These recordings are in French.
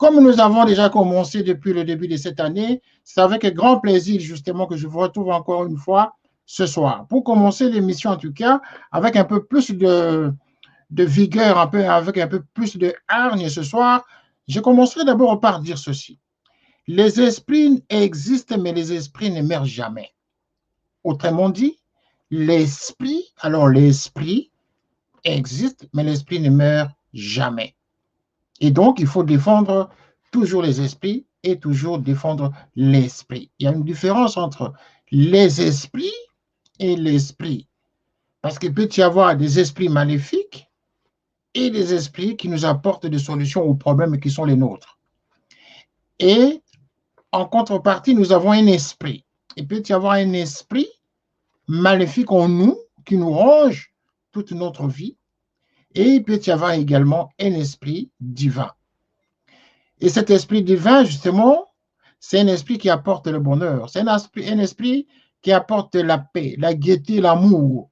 Comme nous avons déjà commencé depuis le début de cette année, c'est avec grand plaisir justement que je vous retrouve encore une fois ce soir. Pour commencer l'émission en tout cas, avec un peu plus de vigueur, avec un peu plus de hargne ce soir, je commencerai d'abord par dire ceci. Les esprits existent, mais les esprits ne meurent jamais. Autrement dit, l'esprit existe, mais l'esprit ne meurt jamais. Et donc, il faut défendre toujours les esprits et toujours défendre l'esprit. Il y a une différence entre les esprits et l'esprit. Parce qu'il peut y avoir des esprits maléfiques et des esprits qui nous apportent des solutions aux problèmes qui sont les nôtres. Et en contrepartie, nous avons un esprit. Il peut y avoir un esprit maléfique en nous qui nous ronge toute notre vie. Et il peut y avoir également un esprit divin. Et cet esprit divin, justement, c'est un esprit qui apporte le bonheur. C'est un esprit qui apporte la paix, la gaieté, l'amour.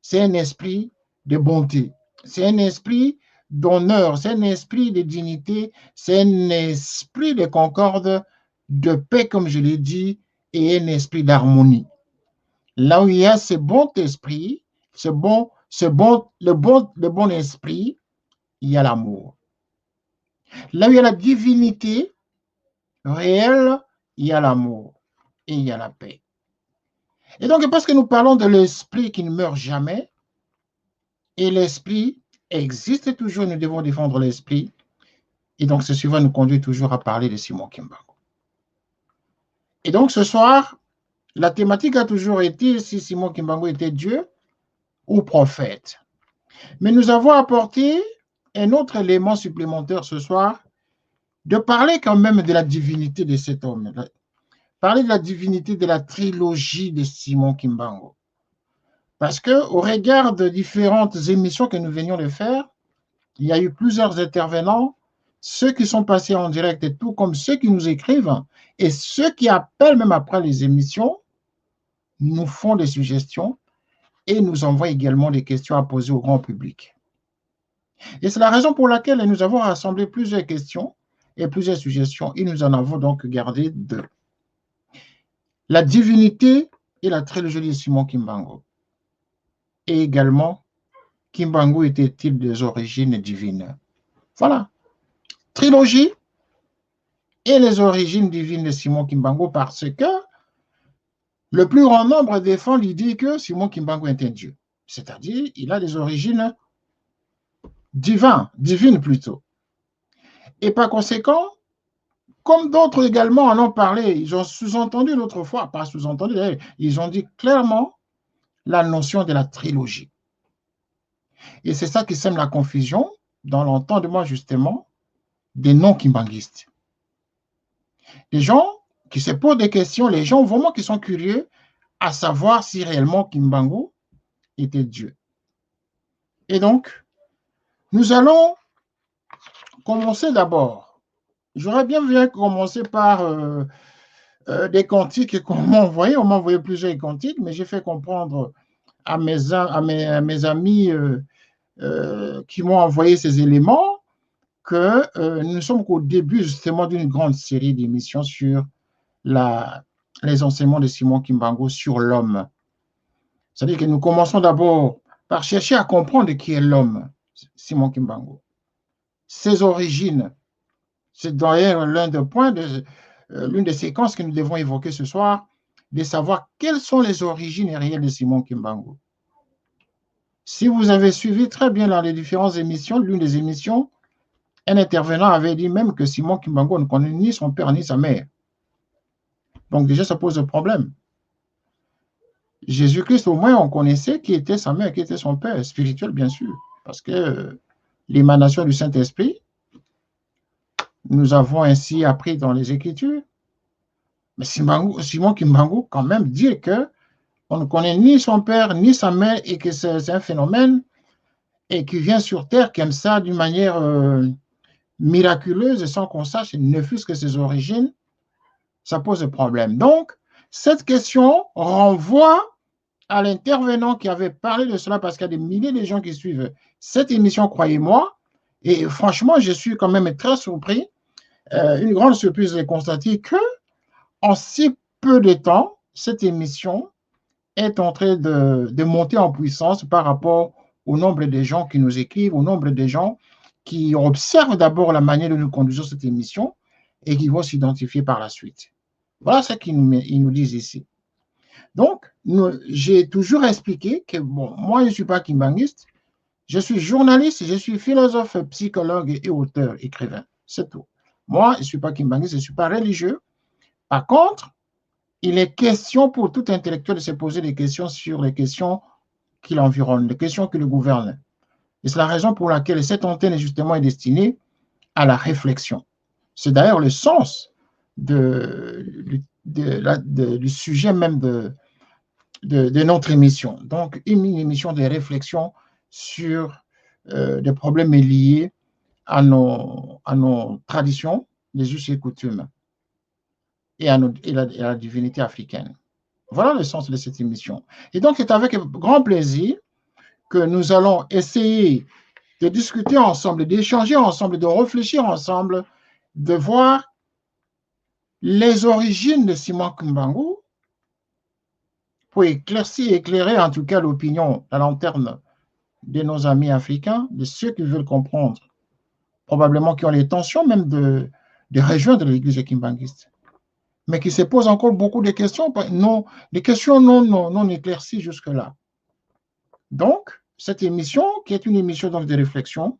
C'est un esprit de bonté. C'est un esprit d'honneur. C'est un esprit de dignité. C'est un esprit de concorde, de paix, comme je l'ai dit, et un esprit d'harmonie. Là où il y a ce bon esprit, le bon esprit, il y a l'amour. Là où il y a la divinité réelle, il y a l'amour et il y a la paix. Et donc, parce que nous parlons de l'esprit qui ne meurt jamais, et l'esprit existe toujours, nous devons défendre l'esprit. Et donc, ceci va nous conduire toujours à parler de Simon Kimbangu. Et donc, ce soir, la thématique a toujours été si Simon Kimbangu était Dieu ou prophète. Mais nous avons apporté un autre élément supplémentaire ce soir, de parler quand même de la divinité de cet homme, parler de la divinité de la trilogie de Simon Kimbangu. Parce qu'au regard de différentes émissions que nous venions de faire, il y a eu plusieurs intervenants, ceux qui sont passés en direct et tout, comme ceux qui nous écrivent, et ceux qui appellent même après les émissions, nous font des suggestions et nous envoient également des questions à poser au grand public. Et c'est la raison pour laquelle nous avons rassemblé plusieurs questions et plusieurs suggestions, et nous en avons donc gardé deux. La divinité et la trilogie de Simon Kimbangu. Et également, Kimbangu était-il des origines divines? Voilà. Trilogie et les origines divines de Simon Kimbangu, parce que le plus grand nombre défend l'idée que Simon Kimbangu est un dieu. C'est-à-dire, il a des origines divines plutôt. Et par conséquent, comme d'autres également en ont parlé, ils ont sous-entendu l'autre fois, pas sous-entendu, ils ont dit clairement la notion de la trilogie. Et c'est ça qui sème la confusion dans l'entendement justement des non-kimbanguistes. Les gens qui se posent des questions, les gens vraiment qui sont curieux à savoir si réellement Kimbangu était Dieu. Et donc, nous allons commencer d'abord. J'aurais bien voulu commencer par des cantiques qu'on m'a envoyés. On m'a envoyé plusieurs cantiques, mais j'ai fait comprendre à mes amis qui m'ont envoyé ces éléments que nous sommes qu'au début justement d'une grande série d'émissions sur les enseignements de Simon Kimbangu sur l'homme. C'est-à-dire que nous commençons d'abord par chercher à comprendre qui est l'homme, Simon Kimbangu. Ses origines, c'est d'ailleurs l'une des séquences que nous devons évoquer ce soir, de savoir quelles sont les origines réelles de Simon Kimbangu. Si vous avez suivi très bien dans les différentes émissions, l'une des émissions, un intervenant avait dit même que Simon Kimbangu ne connaît ni son père ni sa mère. Donc déjà, ça pose un problème. Jésus-Christ, au moins, on connaissait qui était sa mère, qui était son père, spirituel, bien sûr, parce que l'émanation du Saint-Esprit, nous avons ainsi appris dans les Écritures. Mais Simon Kimbangu, quand même, dit qu'on ne connaît ni son père, ni sa mère, et que c'est un phénomène, et qui vient sur Terre comme ça, d'une manière miraculeuse, sans qu'on sache, ne fût-ce que ses origines, ça pose un problème. Donc, cette question renvoie à l'intervenant qui avait parlé de cela, parce qu'il y a des milliers de gens qui suivent cette émission, croyez-moi, et franchement, je suis quand même très surpris une grande surprise de constater que en si peu de temps, cette émission est en train de monter en puissance par rapport au nombre de gens qui nous écrivent, au nombre de gens qui observent d'abord la manière dont nous conduisons cette émission et qui vont s'identifier par la suite. Voilà ce qu'ils nous disent ici. Donc, j'ai toujours expliqué que, bon, moi, je ne suis pas kimbangiste, je suis journaliste, je suis philosophe, psychologue et auteur, écrivain. C'est tout. Moi, je ne suis pas kimbangiste, je ne suis pas religieux. Par contre, il est question pour tout intellectuel de se poser des questions sur les questions qui l'environnent, les questions qui le gouvernent. Et c'est la raison pour laquelle cette antenne, justement, est destinée à la réflexion. C'est d'ailleurs le sens du sujet même de notre émission. Donc, une émission de réflexion sur des problèmes liés à nos traditions, les us et coutumes et à la divinité africaine. Voilà le sens de cette émission. Et donc, c'est avec grand plaisir que nous allons essayer de discuter ensemble, d'échanger ensemble, de réfléchir ensemble, de voir les origines de Simon Kimbangu pour éclairer en tout cas l'opinion, la lanterne de nos amis africains, de ceux qui veulent comprendre, probablement qui ont les tensions même de rejoindre l'église kimbanguiste, mais qui se posent encore beaucoup de questions, des questions non éclaircies jusque-là. Donc, cette émission, qui est une émission donc, de réflexion,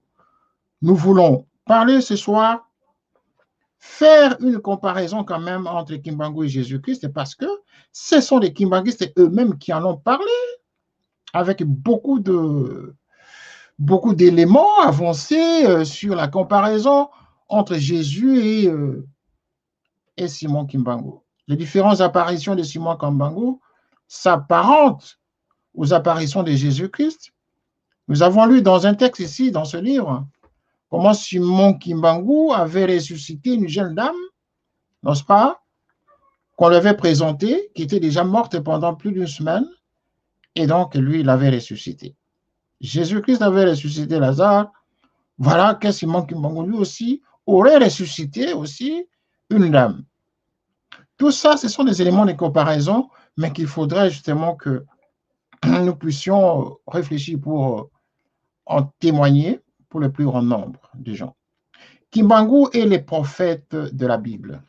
nous voulons parler ce soir, faire une comparaison quand même entre Kimbangu et Jésus-Christ, parce que ce sont les kimbanguistes eux-mêmes qui en ont parlé, avec beaucoup d'éléments avancés sur la comparaison entre Jésus et Simon Kimbangu. Les différentes apparitions de Simon Kimbangu s'apparentent aux apparitions de Jésus-Christ. Nous avons lu dans un texte ici, dans ce livre, comment Simon Kimbangu avait ressuscité une jeune dame, n'est-ce pas, qu'on lui avait présentée, qui était déjà morte pendant plus d'une semaine, et donc lui, il l'avait ressuscité. Jésus-Christ avait ressuscité Lazare. Voilà que Simon Kimbangu, lui aussi, aurait ressuscité aussi une dame. Tout ça, ce sont des éléments de comparaison, mais qu'il faudrait justement que nous puissions réfléchir pour en témoigner pour le plus grand nombre de gens. Kimbangu est les prophètes de la Bible.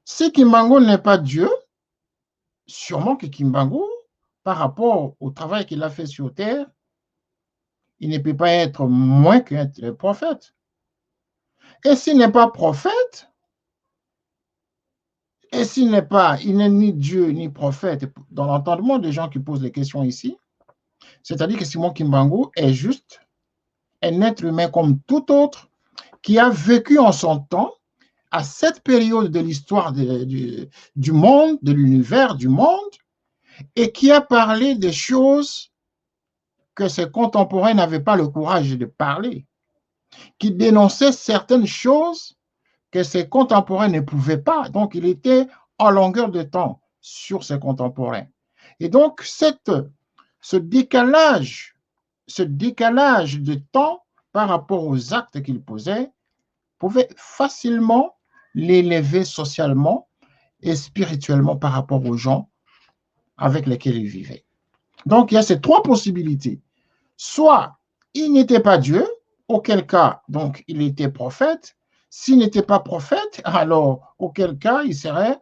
Si Kimbangu n'est pas Dieu, sûrement que Kimbangu, par rapport au travail qu'il a fait sur Terre, il ne peut pas être moins qu'un prophète. Et s'il n'est pas prophète, et s'il n'est ni Dieu ni prophète, dans l'entendement des gens qui posent les questions ici, c'est-à-dire que Simon Kimbangu est juste un être humain comme tout autre qui a vécu en son temps à cette période de l'histoire du monde, de l'univers, du monde, et qui a parlé des choses que ses contemporains n'avaient pas le courage de parler, qui dénonçait certaines choses que ses contemporains ne pouvaient pas. Donc, il était en longueur de temps sur ses contemporains. Et donc, ce décalage de temps par rapport aux actes qu'il posait pouvait facilement l'élever socialement et spirituellement par rapport aux gens avec lesquels il vivait. Donc, il y a ces trois possibilités. Soit il n'était pas Dieu, auquel cas, donc, il était prophète. S'il n'était pas prophète, alors, auquel cas, il serait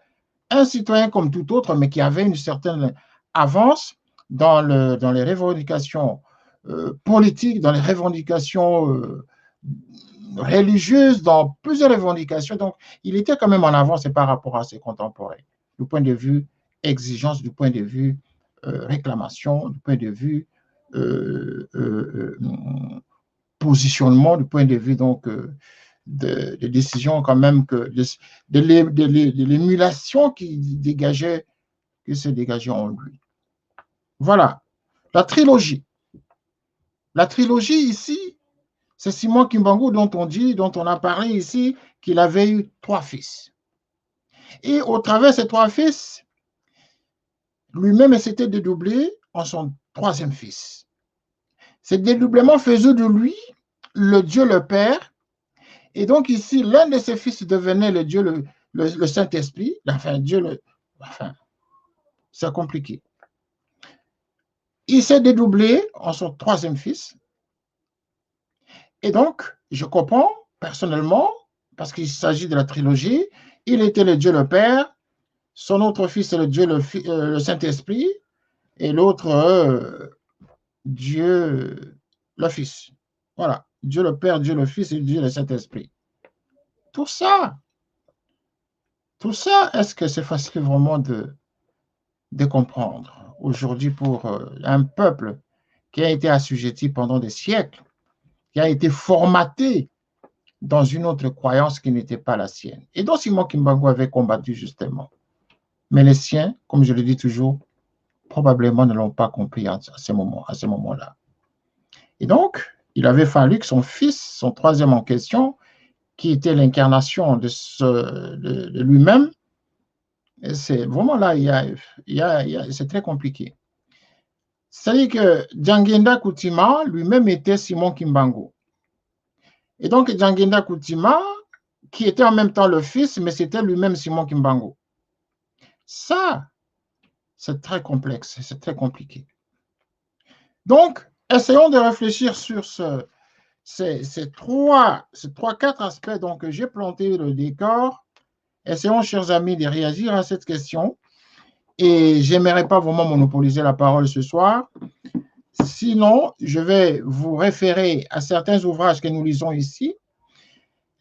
un citoyen comme tout autre, mais qui avait une certaine avance dans les revendications politiques, dans les revendications religieuses, dans plusieurs revendications. Donc, il était quand même en avance par rapport à ses contemporains, du point de vue exigence, du point de vue réclamation, du point de vue positionnement, du point de vue donc de décision quand même que de l'émulation qui se dégageait en lui. Voilà, la trilogie. La trilogie ici, c'est Simon Kimbangu dont on a parlé ici, qu'il avait eu 3 fils. Et au travers de ces 3 fils, lui-même s'était dédoublé en son 3e fils. Ce dédoublement faisait de lui le Dieu le Père Et donc ici, l'un de ses fils devenait le Dieu, le Saint-Esprit. Enfin, enfin, c'est compliqué. Il s'est dédoublé en son troisième fils. Et donc, je comprends personnellement, parce qu'il s'agit de la trilogie, il était le Dieu le Père, son autre fils est le Dieu le Saint-Esprit, et l'autre Dieu le Fils. Voilà, Dieu le Père, Dieu le Fils et Dieu le Saint-Esprit. Tout ça, est-ce que c'est facile vraiment de comprendre aujourd'hui pour un peuple qui a été assujetti pendant des siècles, qui a été formaté dans une autre croyance qui n'était pas la sienne. Et donc Simon Kimbangu avait combattu justement. Mais les siens, comme je le dis toujours, probablement ne l'ont pas compris à ce moment-là. Et donc, il avait fallu que son fils, son troisième en question, qui était l'incarnation de lui-même, c'est vraiment là, c'est très compliqué. C'est-à-dire que Djangenda Koutima lui-même était Simon Kimbangu. Et donc, Djangenda Koutima, qui était en même temps le fils, mais c'était lui-même Simon Kimbangu. Ça, c'est très complexe, c'est très compliqué. Donc, essayons de réfléchir sur ces trois, quatre aspects. Donc, j'ai planté le décor. Essayons, chers amis, de réagir à cette question. Et je n'aimerais pas vraiment monopoliser la parole ce soir. Sinon, je vais vous référer à certains ouvrages que nous lisons ici.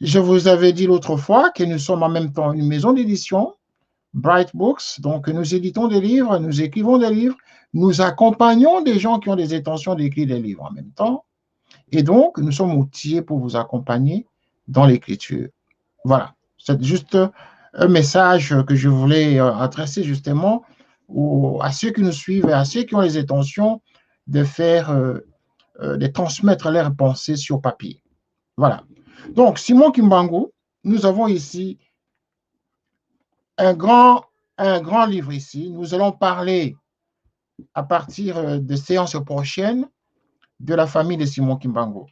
Je vous avais dit l'autre fois que nous sommes en même temps une maison d'édition, Bright Books. Donc, nous éditons des livres, nous écrivons des livres, nous accompagnons des gens qui ont des intentions d'écrire des livres en même temps. Et donc, nous sommes outillés pour vous accompagner dans l'écriture. Voilà, c'est juste un message que je voulais adresser justement à ceux qui nous suivent et à ceux qui ont les intentions de faire, de transmettre leurs pensées sur papier. Voilà. Donc, Simon Kimbangu, nous avons ici un grand livre ici. Nous allons parler à partir de séances prochaines de la famille de Simon Kimbangu.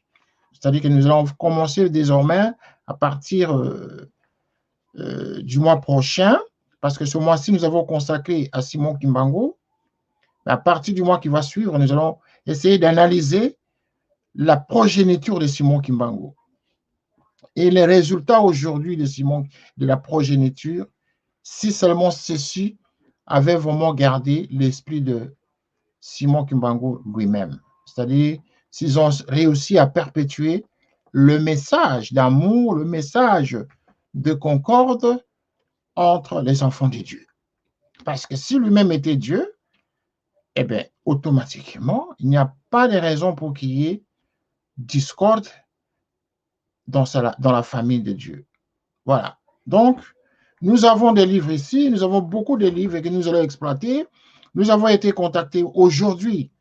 C'est-à-dire que nous allons commencer désormais à partir du mois prochain, parce que ce mois-ci, nous avons consacré à Simon Kimbangu. À partir du mois qui va suivre, nous allons essayer d'analyser la progéniture de Simon Kimbangu. Et les résultats aujourd'hui de la progéniture, si seulement ceux-ci avaient vraiment gardé l'esprit de Simon Kimbangu lui-même. C'est-à-dire, s'ils ont réussi à perpétuer le message d'amour, le message de concorde entre les enfants de Dieu. Parce que si lui-même était Dieu, eh bien, automatiquement, il n'y a pas de raison pour qu'il y ait discorde dans la famille de Dieu. Voilà. Donc, nous avons des livres ici, nous avons beaucoup de livres que nous allons exploiter. Nous avons été contactés aujourd'hui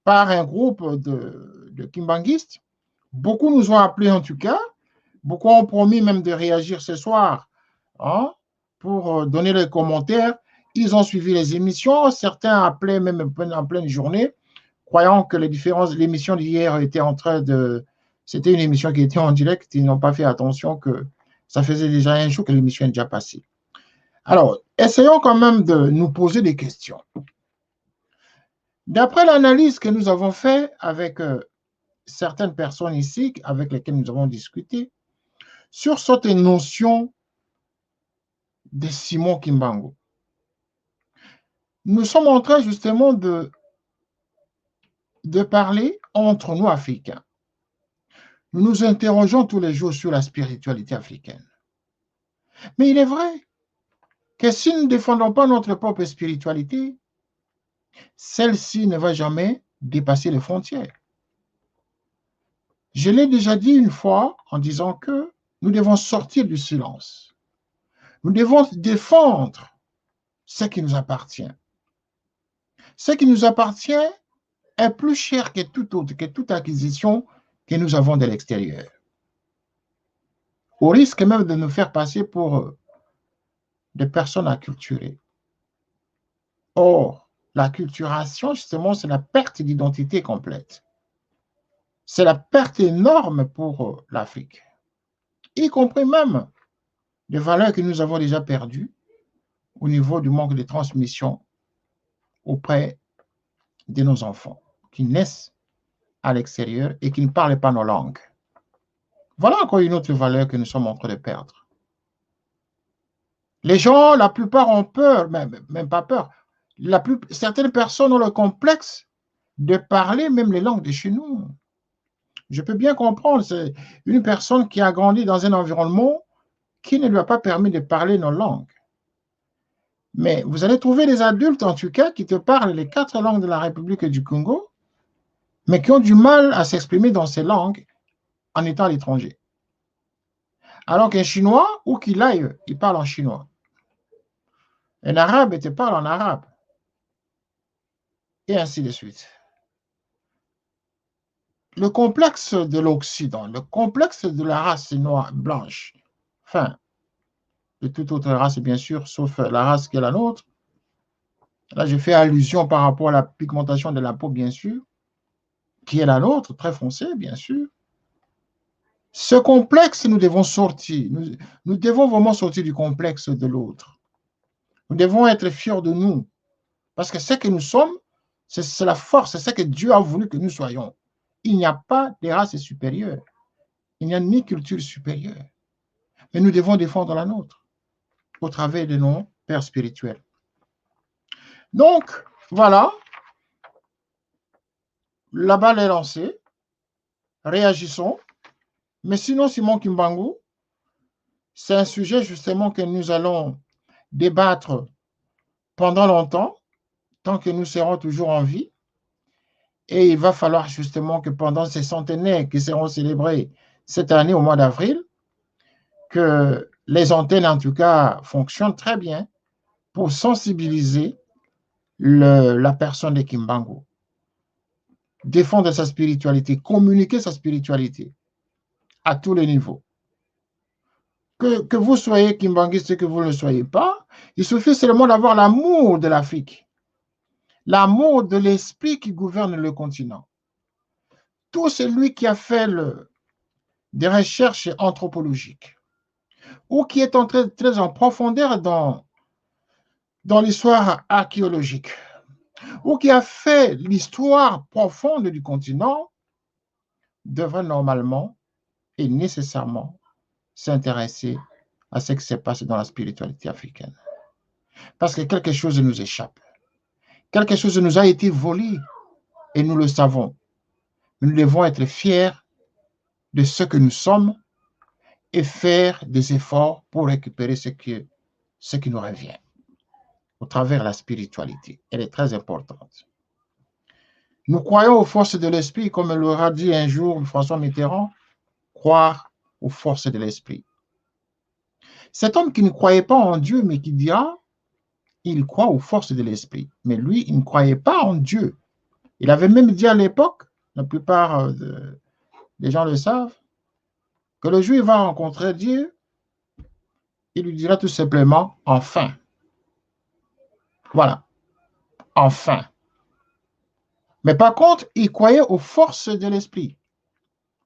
par un groupe de kimbanguistes. Beaucoup nous ont appelés en tout cas. Beaucoup ont promis même de réagir ce soir pour donner les commentaires. Ils ont suivi les émissions. Certains appelaient même en pleine journée, croyant que l'émission d'hier était en train de... C'était une émission qui était en direct. Ils n'ont pas fait attention que ça faisait déjà un jour que l'émission est déjà passée. Alors, essayons quand même de nous poser des questions. D'après l'analyse que nous avons faite avec certaines personnes ici, avec lesquelles nous avons discuté, sur cette notion de Simon Kimbangu, nous sommes en train justement de parler entre nous Africains. Nous nous interrogeons tous les jours sur la spiritualité africaine. Mais il est vrai que si nous ne défendons pas notre propre spiritualité, celle-ci ne va jamais dépasser les frontières. Je l'ai déjà dit une fois en disant que nous devons sortir du silence. Nous devons défendre ce qui nous appartient. Ce qui nous appartient est plus cher que toute acquisition que nous avons de l'extérieur. Au risque même de nous faire passer pour des personnes acculturées. Or, l'acculturation, justement, c'est la perte d'identité complète. C'est la perte énorme pour l'Afrique. y compris même des valeurs que nous avons déjà perdues au niveau du manque de transmission auprès de nos enfants qui naissent à l'extérieur et qui ne parlent pas nos langues. Voilà encore une autre valeur que nous sommes en train de perdre. Les gens, la plupart ont peur, même pas peur. Certaines personnes ont le complexe de parler même les langues de chez nous. Je peux bien comprendre, c'est une personne qui a grandi dans un environnement qui ne lui a pas permis de parler nos langues. Mais vous allez trouver des adultes, en tout cas, qui te parlent les 4 langues de la République du Congo, mais qui ont du mal à s'exprimer dans ces langues en étant à l'étranger. Alors qu'un Chinois, où qu'il aille, il parle en chinois. Un Arabe, il te parle en arabe. Et ainsi de suite. Le complexe de l'Occident, le complexe de la race noire, blanche, enfin, de toute autre race, bien sûr, sauf la race qui est la nôtre. Là, je fais allusion par rapport à la pigmentation de la peau, bien sûr, qui est la nôtre, très foncée, bien sûr. Ce complexe, nous devons sortir. Nous devons vraiment sortir du complexe de l'autre. Nous devons être fiers de nous. Parce que ce que nous sommes, c'est la force, c'est ce que Dieu a voulu que nous soyons. Il n'y a pas de race supérieure. Il n'y a ni culture supérieure. Mais nous devons défendre la nôtre au travers de nos pères spirituels. Donc, voilà. La balle est lancée. Réagissons. Mais sinon, Simon Kimbangu, c'est un sujet justement que nous allons débattre pendant longtemps, tant que nous serons toujours en vie. Et il va falloir justement que pendant ces centenaires qui seront célébrés cette année au mois d'avril, que les antennes en tout cas fonctionnent très bien pour sensibiliser la personne de Kimbangu, défendre sa spiritualité, communiquer sa spiritualité à tous les niveaux. Que vous soyez kimbanguiste, que vous ne le soyez pas, il suffit seulement d'avoir l'amour de l'Afrique, l'amour de l'esprit qui gouverne le continent. Tout celui qui a fait des recherches anthropologiques ou qui est entré très en profondeur dans l'histoire archéologique ou qui a fait l'histoire profonde du continent devrait normalement et nécessairement s'intéresser à ce qui se passe dans la spiritualité africaine. Parce que quelque chose nous échappe. Quelque chose nous a été volé et nous le savons. Nous devons être fiers de ce que nous sommes et faire des efforts pour récupérer ce qui nous revient au travers de la spiritualité. Elle est très importante. Nous croyons aux forces de l'esprit, comme l'aura dit un jour François Mitterrand, croire aux forces de l'esprit. Cet homme qui ne croyait pas en Dieu, mais qui dira, il croit aux forces de l'esprit. Mais lui, il ne croyait pas en Dieu. Il avait même dit à l'époque, la plupart des gens le savent, que le jour où il va rencontrer Dieu, il lui dira tout simplement, enfin. Voilà, enfin. Mais par contre, il croyait aux forces de l'esprit.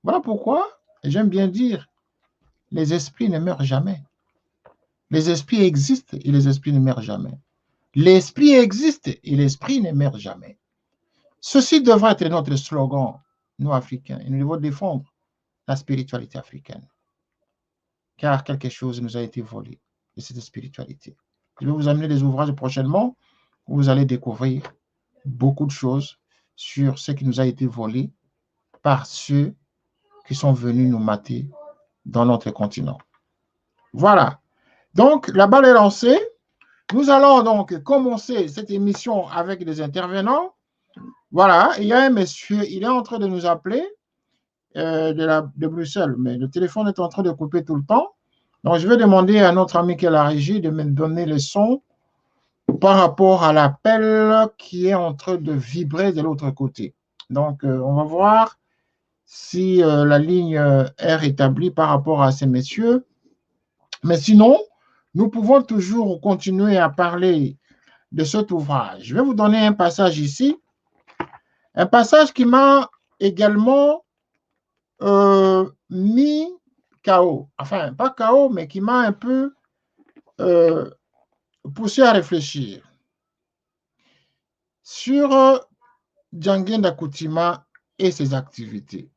Voilà pourquoi, j'aime bien dire, les esprits ne meurent jamais. Les esprits existent et les esprits ne meurent jamais. L'esprit existe et l'esprit ne meurt jamais. Ceci devrait être notre slogan, nous Africains, et nous devons défendre la spiritualité africaine. Car quelque chose nous a été volé de cette spiritualité. Je vais vous amener des ouvrages prochainement où vous allez découvrir beaucoup de choses sur ce qui nous a été volé par ceux qui sont venus nous mater dans notre continent. Voilà. Donc, la balle est lancée. Nous allons donc commencer cette émission avec des intervenants. Voilà, il y a un monsieur, il est en train de nous appeler de Bruxelles, mais le téléphone est en train de couper tout le temps. Donc, je vais demander à notre ami qui est à la régie de me donner le son par rapport à l'appel qui est en train de vibrer de l'autre côté. Donc, on va voir si la ligne est rétablie par rapport à ces messieurs. Mais sinon, nous pouvons toujours continuer à parler de cet ouvrage. Je vais vous donner un passage ici, un passage qui m'a également mis KO. Enfin, pas KO, mais qui m'a un peu poussé à réfléchir sur Django Ndakoutima et ses activités.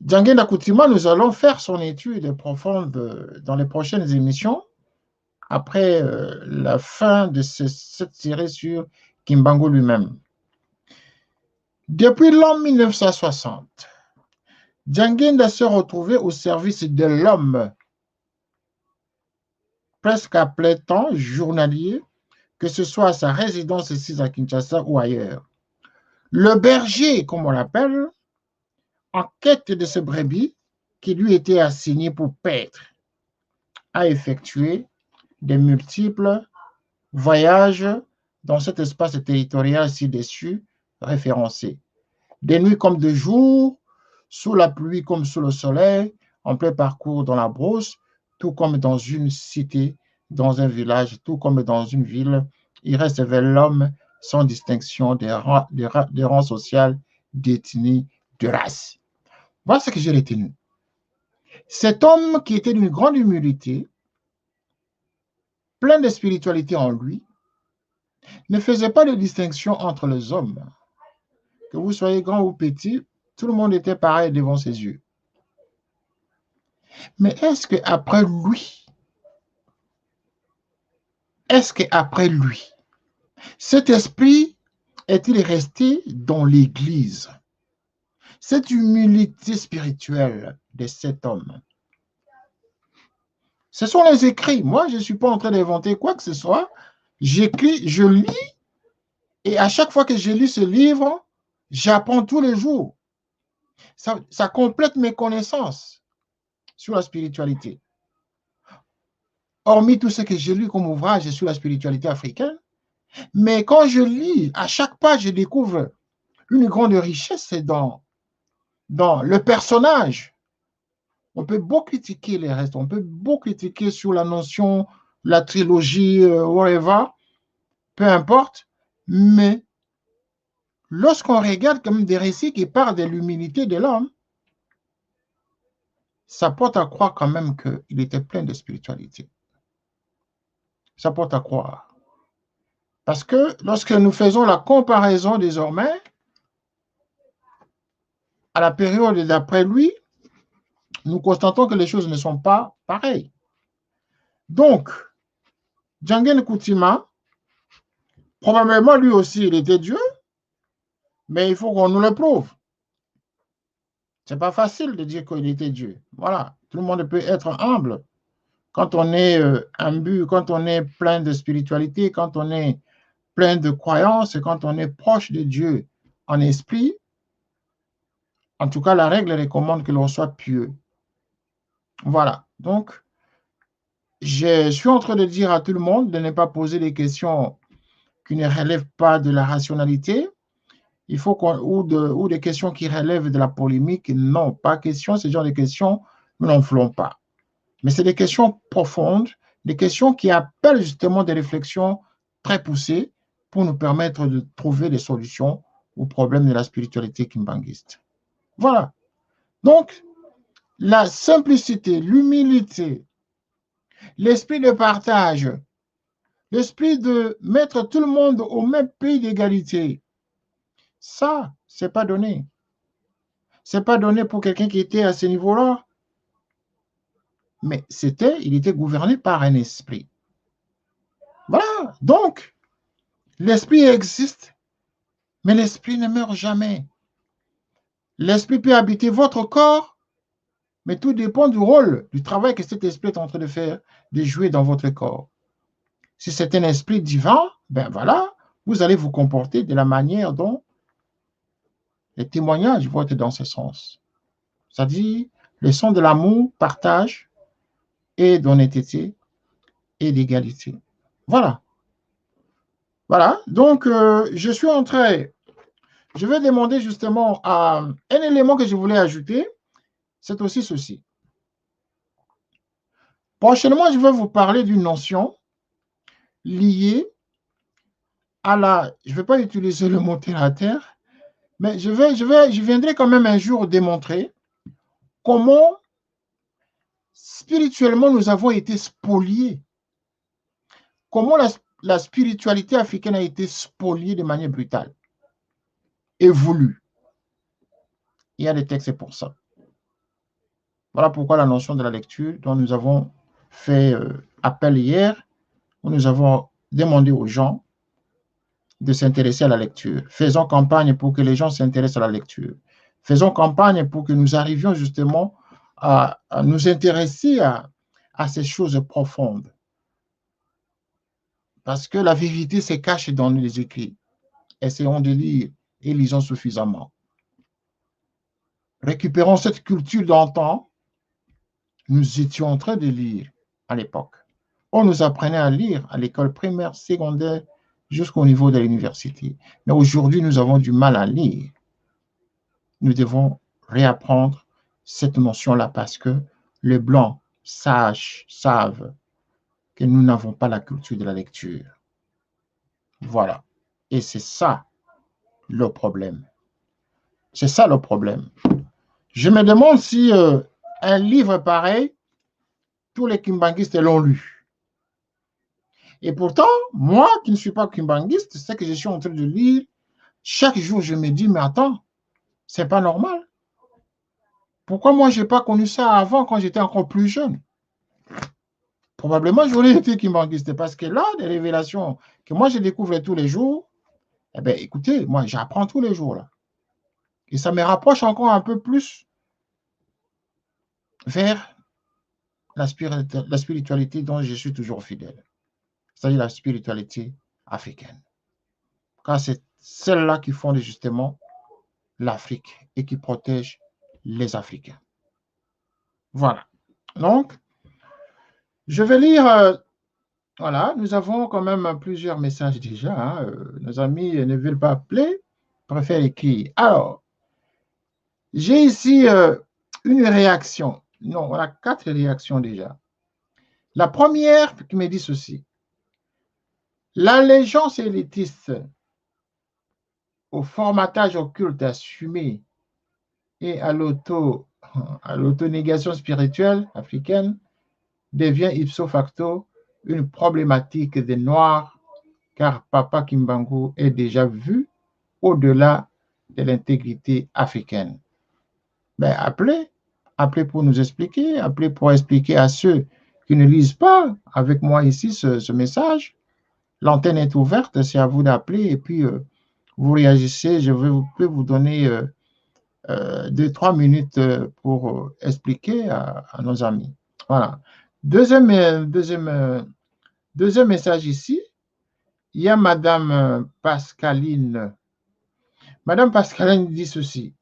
Django Ndakoutima, nous allons faire son étude profonde dans les prochaines émissions, après la fin de cette série sur Kimbangu lui-même. Depuis l'an 1960, Django s'est retrouvé au service de l'homme, presque à plein temps, journalier, que ce soit à sa résidence ici à Kinshasa ou ailleurs. Le berger, comme on l'appelle, en quête de ce brebis qui lui était assigné pour paître, a effectué de multiples voyages dans cet espace territorial ci-dessus référencé. Des nuits comme de jours, sous la pluie comme sous le soleil, en plein parcours dans la brousse, tout comme dans une cité, dans un village, tout comme dans une ville, il reste vers l'homme sans distinction de rang social, d'ethnie, de race. Voilà ce que j'ai retenu. Cet homme qui était d'une grande humilité, plein de spiritualité en lui, ne faisait pas de distinction entre les hommes. Que vous soyez grand ou petit, tout le monde était pareil devant ses yeux. Mais est-ce qu'après lui, cet esprit est-il resté dans l'Église? Cette humilité spirituelle de cet homme. Ce sont les écrits. Moi, je ne suis pas en train d'inventer quoi que ce soit. J'écris, je lis, et à chaque fois que je lis ce livre, j'apprends tous les jours. Ça complète mes connaissances sur la spiritualité. Hormis tout ce que j'ai lu comme ouvrage sur la spiritualité africaine, mais quand je lis, à chaque page, je découvre une grande richesse dans le personnage. On peut beaucoup critiquer les restes, on peut beaucoup critiquer sur la notion, la trilogie, whatever, peu importe, mais lorsqu'on regarde comme des récits qui parlent de l'humilité de l'homme, ça porte à croire quand même qu'il était plein de spiritualité. Ça porte à croire. Parce que lorsque nous faisons la comparaison désormais, à la période d'après lui, nous constatons que les choses ne sont pas pareilles. Donc, Django Ndakoutima, probablement lui aussi, il était Dieu, mais il faut qu'on nous le prouve. C'est pas facile de dire qu'il était Dieu. Voilà, tout le monde peut être humble. Quand on est imbu, quand on est plein de spiritualité, quand on est plein de croyances, quand on est proche de Dieu en esprit, en tout cas, la règle recommande que l'on soit pieux. Voilà. Donc, je suis en train de dire à tout le monde de ne pas poser des questions qui ne relèvent pas de la rationalité. Il faut ou des questions qui relèvent de la polémique. Non, pas question. Ce genre de questions, nous n'en ferons pas. Mais c'est des questions profondes, des questions qui appellent justement des réflexions très poussées pour nous permettre de trouver des solutions aux problèmes de la spiritualité kimbanguiste. Voilà. Donc, la simplicité, l'humilité, l'esprit de partage, l'esprit de mettre tout le monde au même pied d'égalité, ça, c'est pas donné. C'est pas donné pour quelqu'un qui était à ce niveau-là. Mais il était gouverné par un esprit. Voilà. Donc, l'esprit existe, mais l'esprit ne meurt jamais. L'esprit peut habiter votre corps, mais tout dépend du rôle, du travail que cet esprit est en train de faire, de jouer dans votre corps. Si c'est un esprit divin, ben voilà, vous allez vous comporter de la manière dont les témoignages vont être dans ce sens. C'est-à-dire le son de l'amour, partage et d'honnêteté et d'égalité. Voilà. Voilà. Donc, je suis en train, je vais demander justement un élément que je voulais ajouter, c'est aussi ceci. Prochainement, je vais vous parler d'une notion liée à je ne vais pas utiliser le mot terre à terre, mais je viendrai quand même un jour démontrer comment spirituellement nous avons été spoliés. Comment la spiritualité africaine a été spoliée de manière brutale et voulue. Il y a des textes pour ça. Voilà pourquoi la notion de la lecture dont nous avons fait appel hier, où nous avons demandé aux gens de s'intéresser à la lecture. Faisons campagne pour que les gens s'intéressent à la lecture. Faisons campagne pour que nous arrivions justement à nous intéresser à ces choses profondes. Parce que la vérité se cache dans les écrits. Essayons de lire et lisons suffisamment. Récupérons cette culture d'antan. Nous étions en train de lire à l'époque. On nous apprenait à lire à l'école primaire, secondaire, jusqu'au niveau de l'université. Mais aujourd'hui, nous avons du mal à lire. Nous devons réapprendre cette notion-là parce que les Blancs savent que nous n'avons pas la culture de la lecture. Voilà. Et c'est ça le problème. C'est ça le problème. Je me demande si un livre pareil, tous les kimbanguistes l'ont lu. Et pourtant, moi qui ne suis pas kimbanguiste, c'est que je suis en train de lire, chaque jour je me dis, mais attends, c'est pas normal. Pourquoi moi je n'ai pas connu ça avant quand j'étais encore plus jeune? Probablement j'aurais été kimbanguiste parce que là, des révélations que moi je découvre tous les jours, eh bien écoutez, moi j'apprends tous les jours là. Et ça me rapproche encore un peu plus vers la spiritualité dont je suis toujours fidèle. C'est-à-dire la spiritualité africaine. Car c'est celle-là qui fonde justement l'Afrique et qui protège les Africains. Voilà. Donc, je vais lire, voilà, nous avons quand même plusieurs messages déjà. Hein, nos amis ne veulent pas appeler, préfèrent écrire. Alors, j'ai ici une réaction. Non, on a 4 réactions déjà. La première qui me dit ceci. L'allégeance élitiste au formatage occulte assumé et à l'autonégation spirituelle africaine devient ipso facto une problématique des Noirs, car Papa Kimbangu est déjà vu au-delà de l'intégrité africaine. Ben, appelez pour nous expliquer, appelez pour expliquer à ceux qui ne lisent pas avec moi ici ce message. L'antenne est ouverte, c'est à vous d'appeler et puis vous réagissez. Je peux vous donner 2-3 minutes pour expliquer à nos amis. Voilà. Deuxième message ici, il y a Madame Pascaline. Madame Pascaline dit ceci.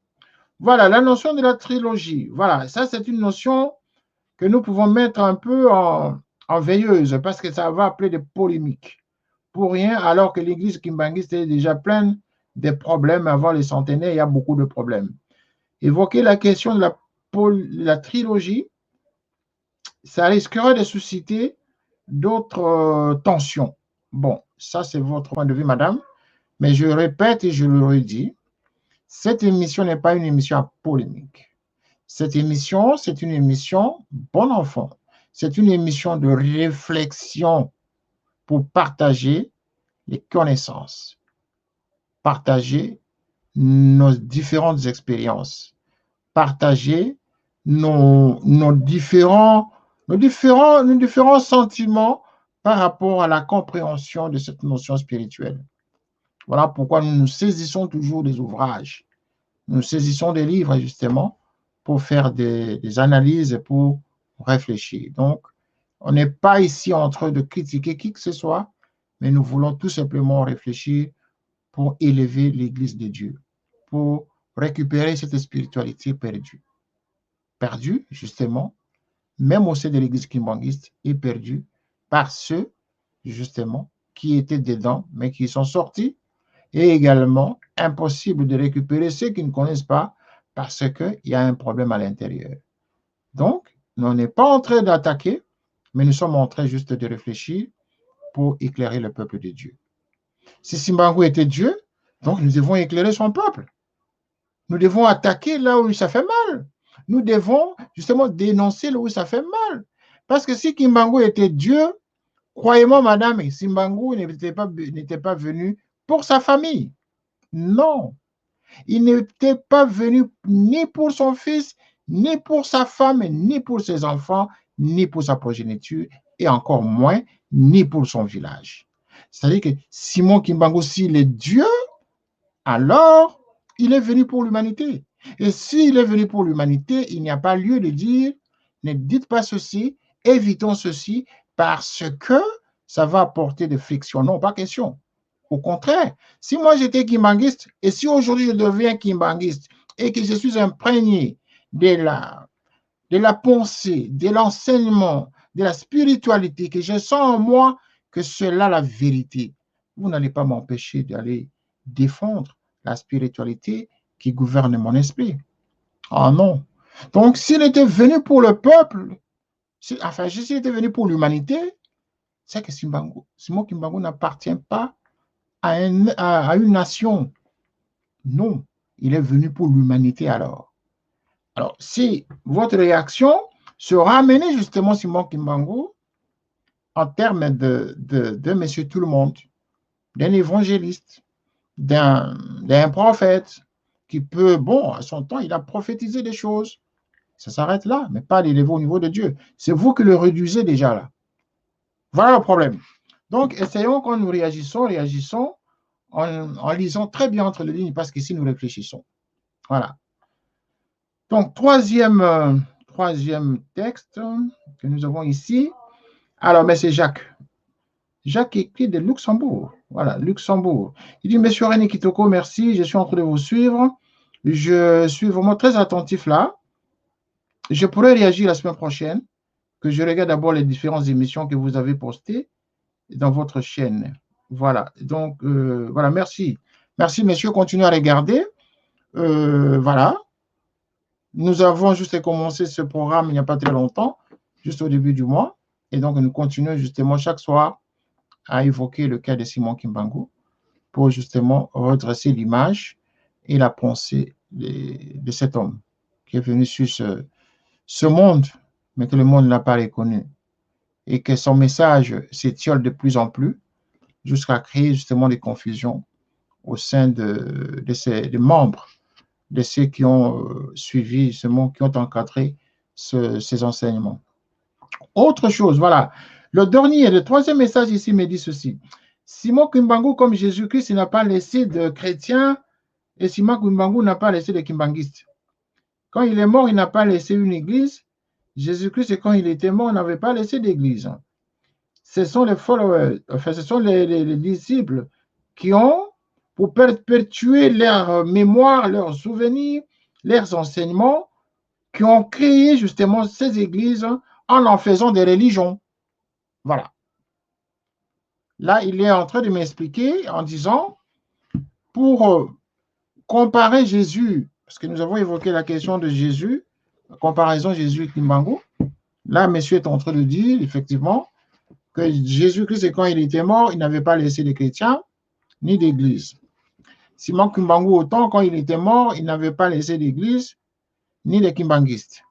Voilà, la notion de la trilogie. Voilà, ça c'est une notion que nous pouvons mettre un peu en veilleuse parce que ça va appeler des polémiques. Pour rien, alors que l'église kimbanguiste est déjà pleine de problèmes. Avant les centenaires, il y a beaucoup de problèmes. Évoquer la question de la trilogie, ça risquerait de susciter d'autres tensions. Bon, ça c'est votre point de vue, madame, mais je répète et je le redis, cette émission n'est pas une émission à polémique. Cette émission, c'est une émission bon enfant. C'est une émission de réflexion pour partager les connaissances, partager nos différentes expériences, partager nos différents sentiments par rapport à la compréhension de cette notion spirituelle. Voilà pourquoi nous nous saisissons toujours des ouvrages, nous saisissons des livres justement pour faire des analyses et pour réfléchir. Donc, on n'est pas ici en train de critiquer qui que ce soit, mais nous voulons tout simplement réfléchir pour élever l'Église de Dieu, pour récupérer cette spiritualité perdue. Perdue, justement, même au sein de l'Église kimbanguiste, est perdue par ceux, justement, qui étaient dedans, mais qui sont sortis, et également impossible de récupérer ceux qui ne connaissent pas parce qu'il y a un problème à l'intérieur. Donc, on n'est pas en train d'attaquer, mais nous sommes en train juste de réfléchir pour éclairer le peuple de Dieu. Si Kimbangu était Dieu, donc nous devons éclairer son peuple. Nous devons attaquer là où ça fait mal. nous devons justement dénoncer là où ça fait mal. Parce que si Kimbangu était Dieu, croyez-moi, madame, Kimbangu n'était pas venu pour sa famille. Non. Il n'était pas venu ni pour son fils, ni pour sa femme, ni pour ses enfants, ni pour sa progéniture, et encore moins, ni pour son village. C'est-à-dire que Simon Kimbangu, s'il est Dieu, alors il est venu pour l'humanité. Et s'il est venu pour l'humanité, il n'y a pas lieu de dire, ne dites pas ceci, évitons ceci, parce que ça va apporter des frictions. Non, pas question. Au contraire, si moi j'étais kimbanguiste et si aujourd'hui je deviens kimbanguiste et que je suis imprégné de la pensée, de l'enseignement, de la spiritualité, que je sens en moi que c'est là la vérité, vous n'allez pas m'empêcher d'aller défendre la spiritualité qui gouverne mon esprit. Ah non. Donc, s'il était venu pour le peuple, enfin, s'il était venu pour l'humanité, c'est que Simon Kimbangu n'appartient pas à une nation. Non, il est venu pour l'humanité alors. Alors, si votre réaction se ramenait justement Simon Kimbangu en termes de Monsieur Tout-le-Monde, d'un évangéliste, d'un prophète qui peut, bon, à son temps, il a prophétisé des choses. Ça s'arrête là, mais pas l'élever au niveau de Dieu. C'est vous qui le réduisez déjà là. Voilà le problème. Donc, essayons quand nous réagissons en lisant très bien entre les lignes parce qu'ici, nous réfléchissons. Voilà. Donc, troisième texte que nous avons ici. Alors, mais c'est Jacques. Jacques écrit de Luxembourg. Voilà, Luxembourg. Il dit, Monsieur René Kitoko, merci, je suis en train de vous suivre. Je suis vraiment très attentif là. Je pourrais réagir la semaine prochaine, que je regarde d'abord les différentes émissions que vous avez postées dans votre chaîne. Voilà, donc, voilà, merci. Merci, messieurs, continuez à regarder. Voilà. Nous avons juste commencé ce programme il n'y a pas très longtemps, juste au début du mois. Et donc, nous continuons justement chaque soir à évoquer le cas de Simon Kimbangu pour justement redresser l'image et la pensée de cet homme qui est venu sur ce monde, mais que le monde n'a pas reconnu. Et que son message s'étiole de plus en plus jusqu'à créer justement des confusions au sein des membres, de ceux qui ont suivi justement, qui ont encadré ces enseignements. Autre chose, voilà. Le troisième message ici me dit ceci. Simon Kimbangu, comme Jésus-Christ, il n'a pas laissé de chrétiens et Simon Kimbangu n'a pas laissé de kimbanguistes. Quand il est mort, il n'a pas laissé une église. Jésus-Christ, quand il était mort, n'avait pas laissé d'église. Ce sont les followers, enfin, ce sont les disciples qui ont, pour perpétuer leur mémoire, leurs souvenirs, leurs enseignements, qui ont créé justement ces églises en faisant des religions. Voilà. Là, il est en train de m'expliquer en disant, pour comparer Jésus, parce que nous avons évoqué la question de Jésus, la comparaison Jésus-Kimbangu, là, monsieur est en train de dire, effectivement, que Jésus-Christ, quand il était mort, il n'avait pas laissé de chrétiens ni d'église. Simon Kimbangu, autant, quand il était mort, il n'avait pas laissé d'église ni de kimbanguistes.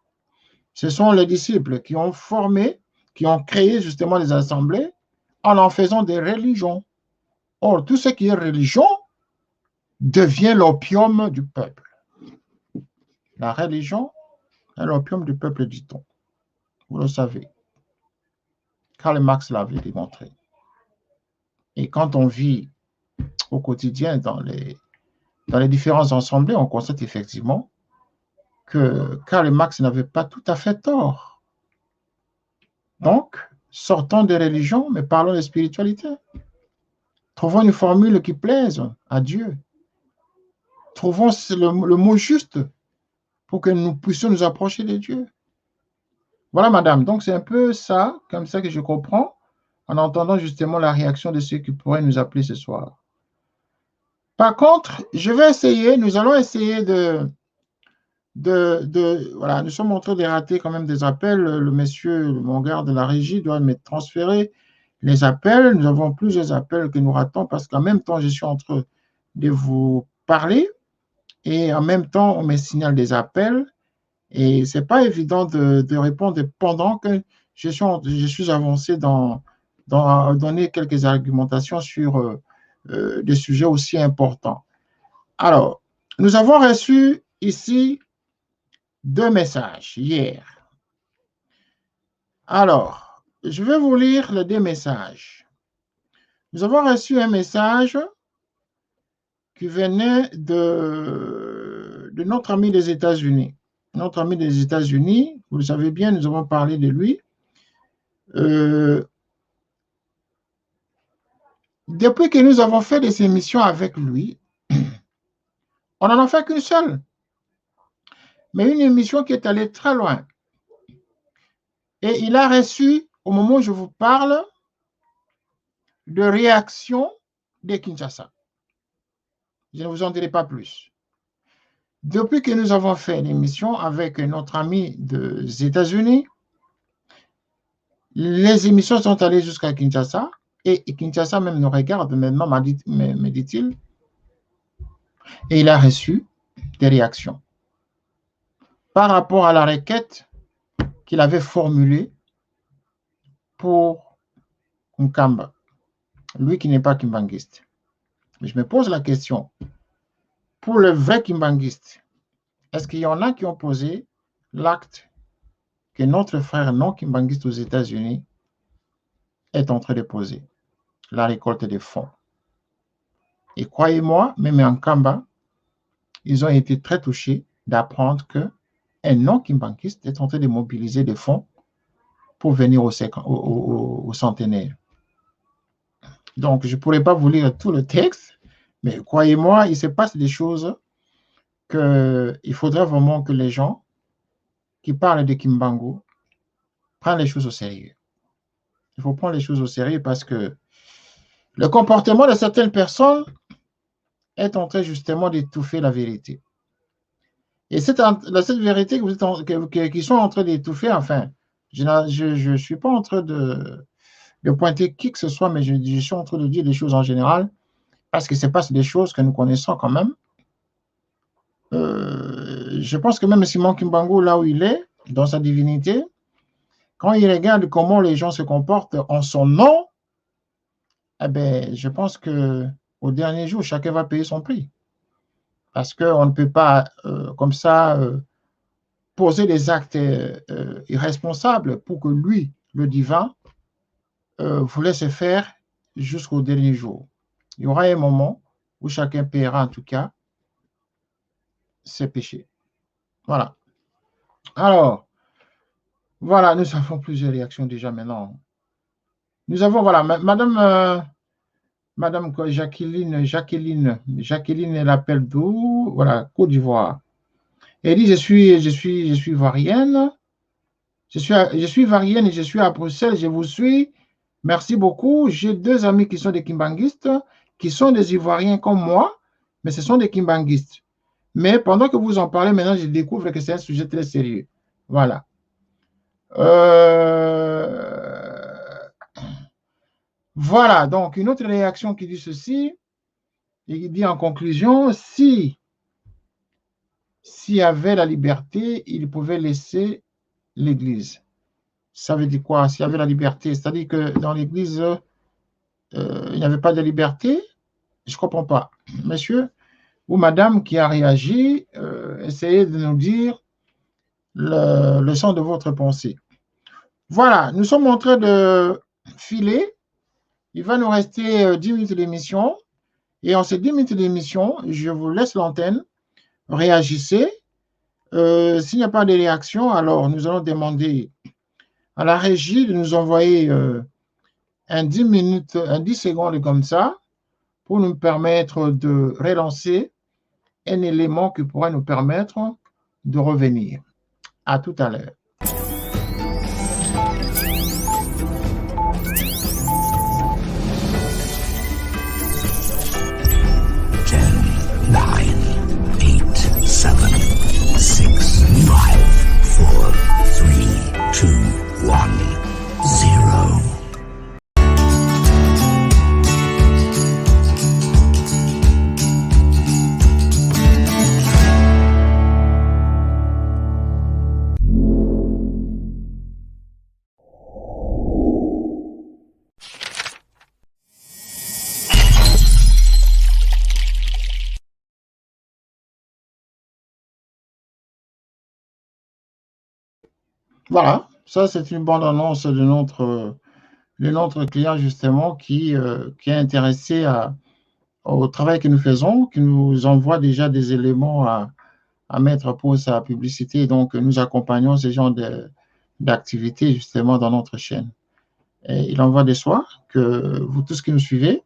Ce sont les disciples qui ont formé, qui ont créé justement les assemblées en faisant des religions. Or, tout ce qui est religion devient l'opium du peuple. La religion est l'opium du peuple, dit-on. Vous le savez. Karl Marx l'avait démontré. Et quand on vit au quotidien dans les différents assemblées, on constate effectivement que Karl Marx n'avait pas tout à fait tort. Donc, sortons de religion, mais parlons de spiritualité. Trouvons une formule qui plaise à Dieu. Trouvons le mot juste pour que nous puissions nous approcher de Dieu. Voilà, madame. Donc, c'est un peu ça, comme ça que je comprends, en entendant justement la réaction de ceux qui pourraient nous appeler ce soir. Par contre, nous allons essayer voilà, nous sommes en train de rater quand même des appels. Le monsieur, mon garde de la régie, doit me transférer les appels. Nous avons plusieurs appels que nous ratons parce qu'en même temps, je suis en train de vous parler et en même temps, on me signale des appels Et ce n'est pas évident de répondre pendant que je suis avancé dans donner quelques argumentations sur des sujets aussi importants. Alors, nous avons reçu ici 2 messages hier. Alors, je vais vous lire les 2 messages. Nous avons reçu un message qui venait de notre ami des États-Unis. Notre ami des États-Unis, vous le savez bien, nous avons parlé de lui. Depuis que nous avons fait des émissions avec lui, on n'en a fait qu'une seule. Mais une émission qui est allée très loin. Et il a reçu, au moment où je vous parle, de réaction de Kinshasa. Je ne vous en dirai pas plus. Depuis que nous avons fait l'émission avec notre ami des États-Unis, les émissions sont allées jusqu'à Kinshasa et Kinshasa même nous regarde maintenant, me dit-il, et il a reçu des réactions par rapport à la requête qu'il avait formulée pour Nkamba, lui qui n'est pas kimbanguiste. Je me pose la question, pour le vrai kimbanguiste, est-ce qu'il y en a qui ont posé l'acte que notre frère non kimbanguiste aux États-Unis est en train de poser, la récolte des fonds? Et croyez-moi, même en Kamba, ils ont été très touchés d'apprendre qu'un non-kimbanguiste est en train de mobiliser des fonds pour venir au centenaire. Donc, je ne pourrais pas vous lire tout le texte, mais croyez-moi, il se passe des choses qu'il faudrait vraiment que les gens qui parlent de Kimbangu prennent les choses au sérieux. Il faut prendre les choses au sérieux parce que le comportement de certaines personnes est en train justement d'étouffer la vérité. Et cette vérité qu'ils sont en train d'étouffer, enfin, je ne suis pas en train de pointer qui que ce soit, mais je suis en train de dire des choses en général, parce que ce passe des choses que nous connaissons quand même. Je pense que même Simon Kimbangu, là où il est, dans sa divinité, quand il regarde comment les gens se comportent en son nom, eh bien, je pense qu'au dernier jour, chacun va payer son prix. Parce qu'on ne peut pas, comme ça, poser des actes irresponsables pour que lui, le divin, vous laisse faire jusqu'au dernier jour. Il y aura un moment où chacun paiera en tout cas ses péchés. Voilà. Alors, voilà, nous avons plusieurs réactions déjà maintenant. Nous avons, voilà, Madame Jacqueline, elle appelle d'où? Voilà, Côte d'Ivoire. Elle dit, je suis ivoirienne. Je suis ivoirienne et je suis à Bruxelles, je vous suis. Merci beaucoup. J'ai 2 amis qui sont des kimbanguistes, qui sont des Ivoiriens comme moi, mais ce sont des kimbanguistes. Mais pendant que vous en parlez, maintenant, je découvre que c'est un sujet très sérieux. Voilà. Voilà, donc une autre réaction qui dit ceci, il dit en conclusion, s'il y avait la liberté, il pouvait laisser l'Église. Ça veut dire quoi? S'il y avait la liberté, c'est-à-dire que dans l'Église, il n'y avait pas de liberté? Je ne comprends pas. Monsieur ou madame qui a réagi, essayez de nous dire le sens de votre pensée. Voilà, nous sommes en train de filer. Il va nous rester 10 minutes d'émission. Et en ces 10 minutes d'émission, je vous laisse l'antenne. Réagissez. S'il n'y a pas de réaction, alors nous allons demander à la régie de nous envoyer un 10 secondes comme ça pour nous permettre de relancer un élément qui pourrait nous permettre de revenir. À tout à l'heure. 10, 9, 8, 7, 6, 5, 4, 3, 2, 1, 0. Voilà, ça c'est une bonne annonce de notre client justement qui est intéressé au travail que nous faisons, qui nous envoie déjà des éléments à mettre pour sa publicité. Donc, nous accompagnons ce genre d'activités justement dans notre chaîne. Et il envoie des soins que vous tous qui nous suivez,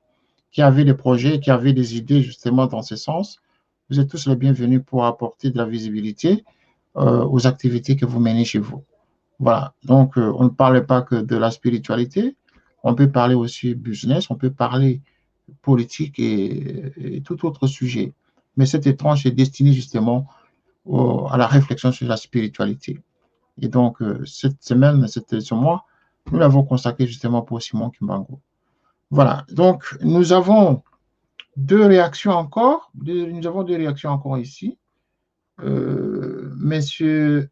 qui avez des projets, qui avez des idées justement dans ce sens, vous êtes tous les bienvenus pour apporter de la visibilité aux activités que vous menez chez vous. Voilà. Donc, on ne parle pas que de la spiritualité, on peut parler aussi business, on peut parler politique et tout autre sujet. Mais cette étrange est destinée justement à la réflexion sur la spiritualité. Et donc, cette semaine, ce mois, nous l'avons consacré justement pour Simon Kimbangu. Voilà. Donc, nous avons deux réactions encore. Nous avons deux réactions encore ici. Monsieur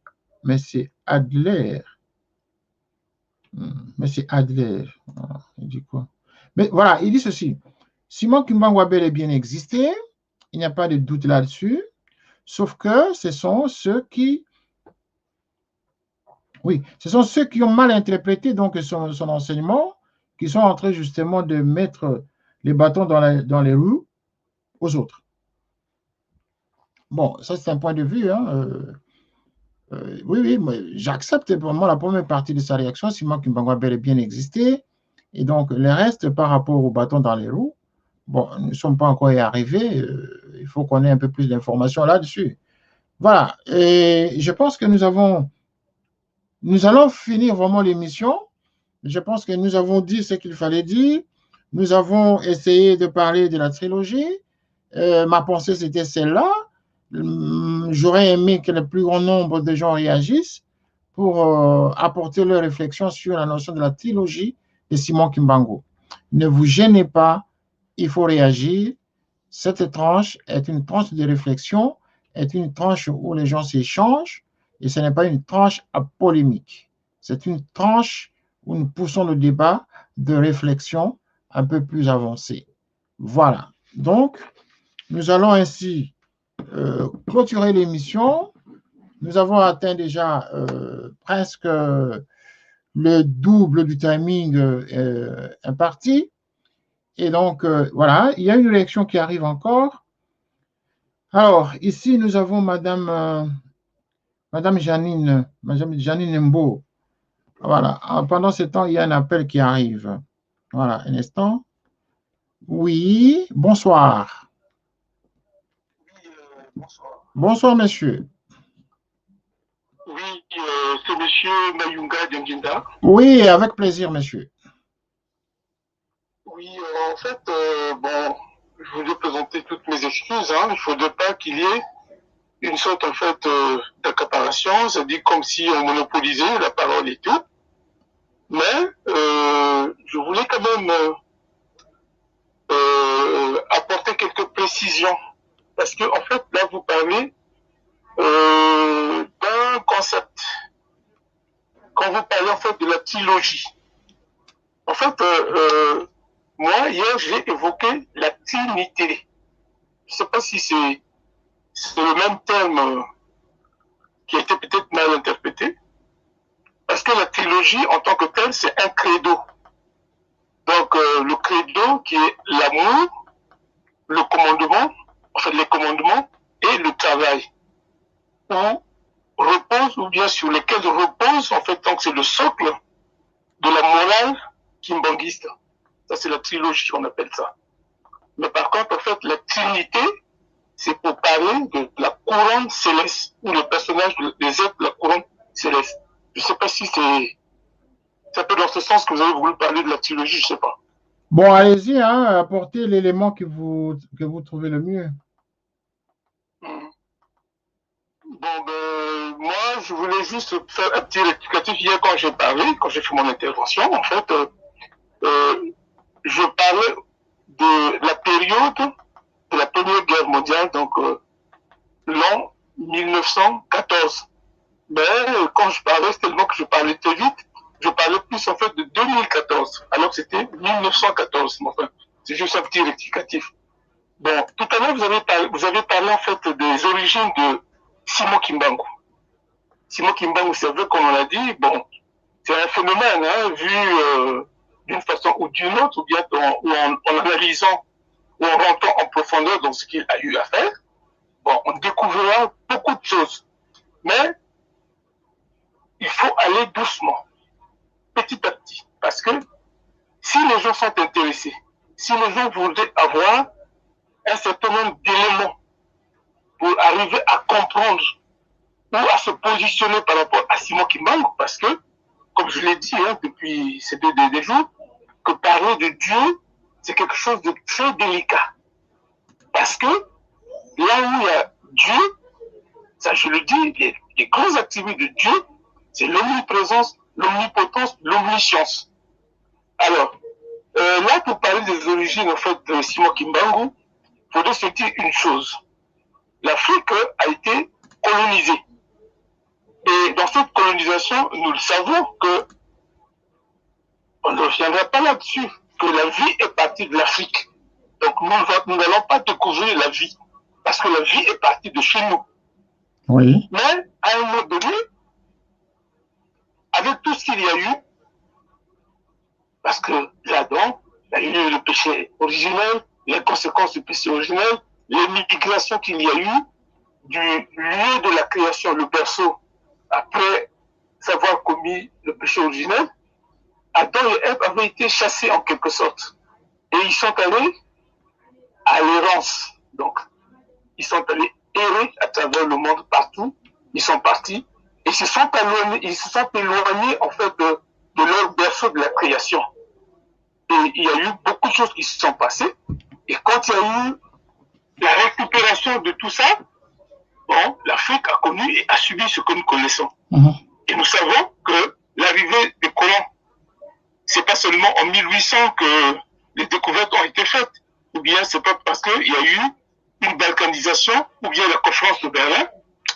Adler. Monsieur Adler. Il dit quoi? Mais voilà, il dit ceci. Simon Kimbangu a bel et bien existé. Il n'y a pas de doute là-dessus. Sauf que ce sont ceux qui ont mal interprété donc son enseignement, qui sont en train justement de mettre les bâtons dans les roues aux autres. Bon, ça c'est un point de vue. Hein. Oui, j'accepte vraiment la première partie de sa réaction, Simon Kimbangu a bel et bien existé. Et donc, le reste par rapport aux bâtons dans les roues, bon, nous ne sommes pas encore y arrivés. Il faut qu'on ait un peu plus d'informations là-dessus. Voilà. Et je pense que nous allons finir vraiment l'émission. Je pense que nous avons dit ce qu'il fallait dire. Nous avons essayé de parler de la trilogie. Ma pensée, c'était celle-là. J'aurais aimé que le plus grand nombre de gens réagissent pour apporter leur réflexion sur la notion de la trilogie de Simon Kimbangu. Ne vous gênez pas, il faut réagir. Cette tranche est une tranche de réflexion, est une tranche où les gens s'échangent, et ce n'est pas une tranche à polémique. C'est une tranche où nous poussons le débat de réflexion un peu plus avancé. Voilà. Donc, nous allons ainsi clôturer l'émission. Nous avons atteint déjà presque le double du timing imparti. Et donc, voilà, il y a une réaction qui arrive encore. Alors, ici, nous avons Madame Janine Mbo. Voilà, pendant ce temps, il y a un appel qui arrive. Voilà, un instant. Oui, bonsoir. Bonsoir. Bonsoir, monsieur. Oui, c'est monsieur Mayunga Djinda. Oui, avec plaisir, monsieur. Oui, en fait, bon, je voulais présenter toutes mes excuses. Hein. Il ne faudrait pas qu'il y ait une sorte, en fait, d'accaparation, c'est-à-dire comme si on monopolisait la parole et tout. Mais je voulais quand même apporter quelques précisions. Parce que, en fait, là, vous parlez d'un concept. Quand vous parlez, en fait, de la trilogie. En fait, moi, hier, j'ai évoqué la Trinité. Je ne sais pas si c'est le même terme qui a été peut-être mal interprété. Parce que la trilogie, en tant que telle, c'est un credo. Donc, le credo qui est l'amour, le commandement, en fait, les commandements et le travail. Où repose, ou bien sur lesquels repose, en fait, donc c'est le socle de la morale kimbanguiste. Ça, c'est la trilogie, on appelle ça. Mais par contre, en fait, la Trinité, c'est pour parler de la couronne céleste, ou le personnage des êtres de la couronne céleste. Je ne sais pas si c'est un peu dans ce sens que vous avez voulu parler de la trilogie, je ne sais pas. Bon, allez-y, hein, apportez l'élément que vous trouvez le mieux. Bon, ben, moi, je voulais juste faire un petit rectificatif. Hier, quand j'ai parlé, quand j'ai fait mon intervention, en fait, je parlais de la période de la Première Guerre mondiale, donc l'an 1914. Mais quand je parlais, c'est tellement que je parlais très vite, je parlais plus en fait de 2014, alors que c'était 1914. Enfin, c'est juste un petit rectificatif. Bon, tout à l'heure, vous avez parlé en fait des origines de Simon Kimbangu. Simon Kimbangu, c'est vrai, comme on l'a dit, bon, c'est un phénomène, hein, vu d'une façon ou d'une autre, ou bien en analysant, ou en rentrant en profondeur dans ce qu'il a eu à faire, bon, on découvrira beaucoup de choses. Mais il faut aller doucement, petit à petit, parce que si les gens sont intéressés, si les gens voudraient avoir un certain nombre d'éléments pour arriver à comprendre ou à se positionner par rapport à Simon Kimbangu, parce que, comme je l'ai dit hein, depuis ces deux jours, que parler de Dieu, c'est quelque chose de très délicat. Parce que là où il y a Dieu, ça je le dis, les grands attributs de Dieu, c'est l'omniprésence, l'omnipotence, l'omniscience. Alors, là, pour parler des origines en fait, de Simon Kimbangu, il faudrait se dire une chose. L'Afrique a été colonisée. Et dans cette colonisation, nous le savons que, on ne reviendra pas là-dessus, que la vie est partie de l'Afrique. Donc nous n'allons pas découvrir la vie, parce que la vie est partie de chez nous. Oui. Mais à un moment donné, avec tout ce qu'il y a eu, parce que là-dedans, il y a eu le péché originel, les conséquences du péché originel, les migrations qu'il y a eu, du lieu de la création, le berceau, après avoir commis le péché originel, Adam et Ève avaient été chassés en quelque sorte. Et ils sont allés à l'errance. Donc, ils sont allés errer à travers le monde partout. Ils sont partis et se sont éloignés en fait de leur berceau de la création. Et il y a eu beaucoup de choses qui se sont passées. Et quand il y a eu la récupération de tout ça, bon, l'Afrique a connu et a subi ce que nous connaissons. Et nous savons que l'arrivée des colons, c'est pas seulement en 1800 que les découvertes ont été faites, ou bien c'est pas parce qu'il y a eu une balkanisation, ou bien la conférence de Berlin,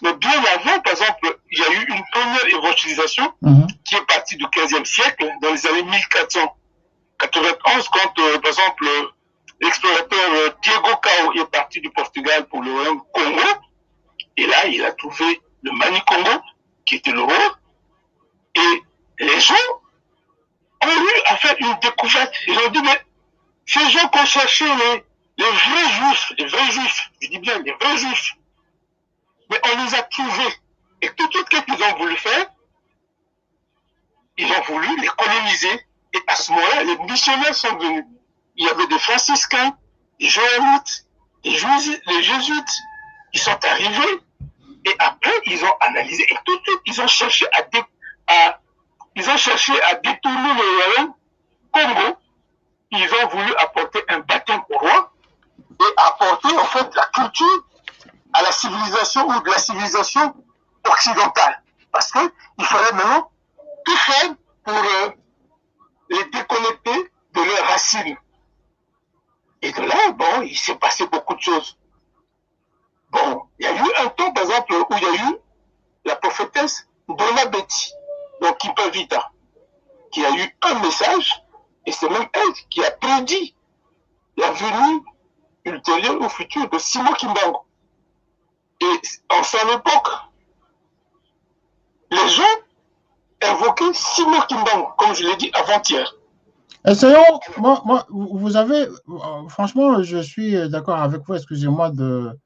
mais bien avant, par exemple, il y a eu une première évangélisation qui est partie du 15e siècle, dans les années 1491, quand, par exemple, l'explorateur Diego Cao est parti du Portugal pour le royaume Congo, et là, il a trouvé le Mani-Congo, qui était le roi, et les gens ont eu à faire une découverte. Ils ont dit, mais ces gens qu'on cherchait, les vrais juifs, je dis bien les vrais juifs, mais on les a trouvés. Et tout ce qu'ils ont voulu faire, ils ont voulu les coloniser. Et à ce moment-là, les missionnaires sont venus. Il y avait des franciscains, des joannites, les jésuites, ils sont arrivés. Et après, ils ont analysé. Et tout de suite, ils ont cherché à détourner le royaume Congo. Ils ont voulu apporter un baptême au roi et apporter en fait la culture à la civilisation ou de la civilisation occidentale. Parce qu'il fallait maintenant tout faire pour les déconnecter de leurs racines. Et de là, bon, il s'est passé beaucoup de choses. Bon, il y a eu un temps, par exemple, où il y a eu la prophétesse Donna Betty, donc Kimpa Vita, qui a eu un message, et c'est même elle qui a prédit la venue ultérieure ou future de Simon Kimbangu. Et en son époque, les gens invoquaient Simon Kimbangu, comme je l'ai dit avant-hier. Essayons, moi, vous avez, franchement, je suis d'accord avec vous, excusez-moi de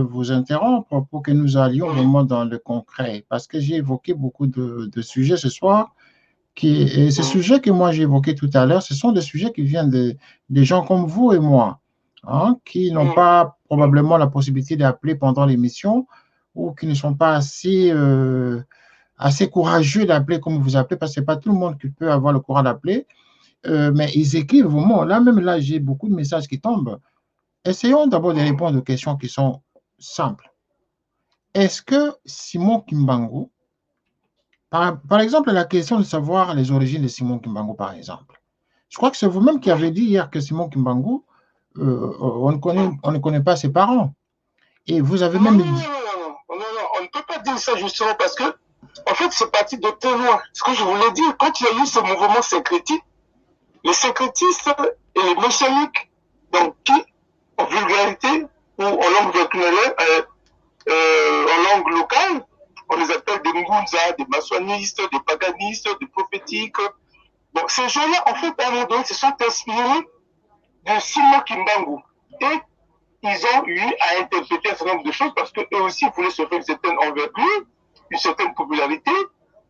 vous interrompre pour que nous allions vraiment dans le concret, parce que j'ai évoqué beaucoup de sujets ce soir, et ces sujets que moi j'ai évoqués tout à l'heure, ce sont des sujets qui viennent des gens comme vous et moi, hein, qui n'ont pas probablement la possibilité d'appeler pendant l'émission ou qui ne sont pas assez courageux d'appeler comme vous appelez, parce que ce n'est pas tout le monde qui peut avoir le courage d'appeler, mais ils écrivent vraiment. Là, j'ai beaucoup de messages qui tombent. Essayons d'abord de répondre aux questions qui sont simples. Est-ce que Simon Kimbangu, par exemple, la question de savoir les origines de Simon Kimbangu, par exemple, je crois que c'est vous-même qui avez dit hier que Simon Kimbangu, on ne connaît pas ses parents. Et vous avez même dit... Non, on ne peut pas dire ça justement parce que, en fait, c'est parti de très loin. Ce que je voulais dire, quand il y a eu ce mouvement syncrétique, les syncrétistes et les messianiques, donc qui, en vulgarité ou en langue vernaculière, en langue locale, Bunza, des maçonnistes, des paganistes, des prophétiques. Bon, ces gens-là, en fait, à un moment donné, se sont inspirés de Simon Kimbangu. Et ils ont eu à interpréter un certain nombre de choses parce qu'eux aussi voulaient se faire une certaine envergure, une certaine popularité.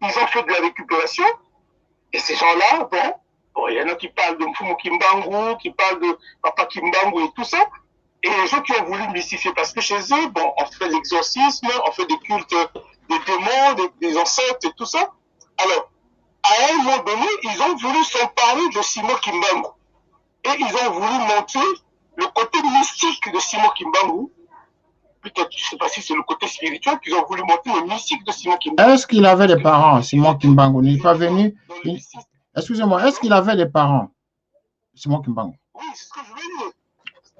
Ils ont fait de la récupération. Et ces gens-là, bon, il y en a qui parlent de Mfumu Kimbangu, qui parlent de Papa Kimbangu et tout ça. Et les gens qui ont voulu mystifier, parce que chez eux, bon, on fait l'exorcisme, on fait des cultes des démons, des ancêtres et tout ça. Alors, à un moment donné, ils ont voulu s'emparer de Simon Kimbangu. Et ils ont voulu montrer le côté mystique de Simon Kimbangu. Peut-être, je ne sais pas si c'est le côté spirituel qu'ils ont voulu montrer, le mystique de Simon Kimbangu. Est-ce qu'il avait des parents, Simon Kimbangu? Il n'est pas venu. Excusez-moi, est-ce qu'il avait des parents, Simon Kimbangu? Oui, c'est ce que je veux dire.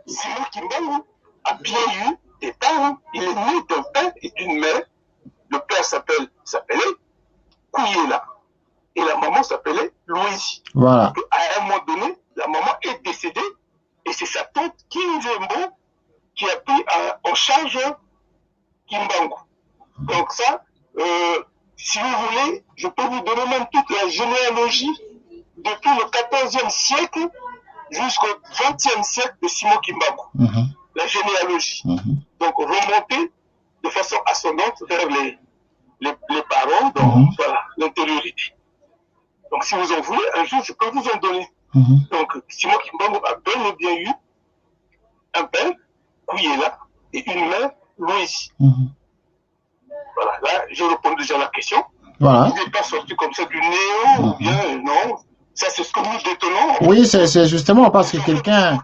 Simon Kimbangu a bien eu des parents. Il est né d'un père et d'une mère. Le père s'appelait Kouyela. Et la maman s'appelait Louise. Voilà. Donc, à un moment donné, la maman est décédée. Et c'est sa tante Kinzembo qui a pris en charge Kimbangu. Donc ça, si vous voulez, je peux vous donner même toute la généalogie depuis le 14e siècle jusqu'au 20e siècle de Simon Kimbangu. La généalogie. Donc remonter de façon ascendante vers les parents, donc voilà, l'intériorité. Donc si vous en voulez, un jour je peux vous en donner. Donc Simon Kimbangu a bel et bien eu un père, Kouyela, et une mère, Louise. Voilà, là je réponds déjà à la question. Voilà. Il n'est pas sorti comme ça du néant, ou bien non. Ça c'est ce que nous détenons. Oui, c'est justement parce que quelqu'un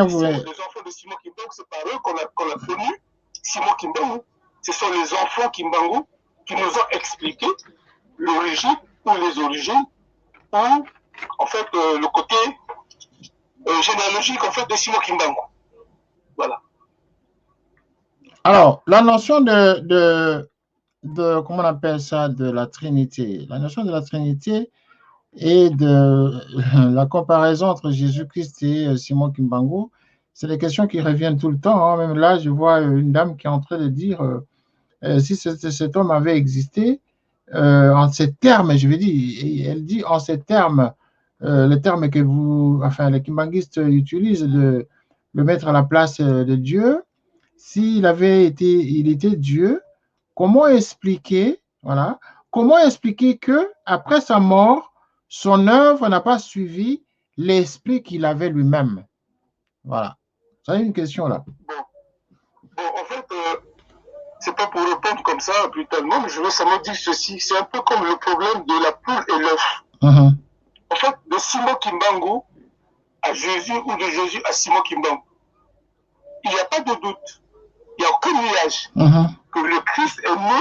voulait... Les enfants de Simon Kimbangu, c'est par eux qu'on a connu Simon Kimbangu. Ce sont les enfants Kimbangu qui nous ont expliqué l'origine ou les origines ou en fait le côté généalogique en fait de Simon Kimbangu. Voilà. Alors, la notion de comment on appelle ça, de la Trinité. La notion de la Trinité et de la comparaison entre Jésus-Christ et Simon Kimbangu, c'est des questions qui reviennent tout le temps. Hein. Même là, je vois une dame qui est en train de dire si cet homme avait existé en ces termes, je veux dire, elle dit en ces termes, le terme que les kimbanguistes utilisent, de le mettre à la place de Dieu. S'il était Dieu, comment expliquer que après sa mort, son œuvre n'a pas suivi l'esprit qu'il avait lui-même? Voilà. Ça, une question là. Bon, en fait, c'est pas pour répondre comme ça brutalement, mais je veux seulement dire ceci. C'est un peu comme le problème de la poule et l'œuf. En fait, de Simon Kimbangu à Jésus ou de Jésus à Simon Kimbangu, il n'y a pas de doute. Il n'y a aucun nuage que le Christ est né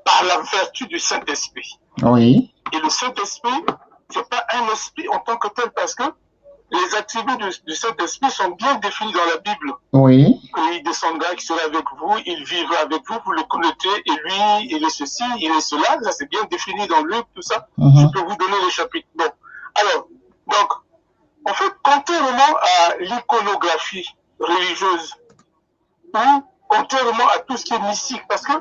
par la vertu du Saint-Esprit. Oui. Et le Saint-Esprit, ce n'est pas un esprit en tant que tel, parce que les attributs du Saint-Esprit sont bien définis dans la Bible. Oui. Il descendra, il sera avec vous, il vivra avec vous, vous le connaîtrez, et lui, il est ceci, il est cela, ça c'est bien défini dans Luc, tout ça. Je peux vous donner les chapitres. Bon. Alors, donc, en fait, contrairement à l'iconographie religieuse, ou contrairement à tout ce qui est mystique, parce que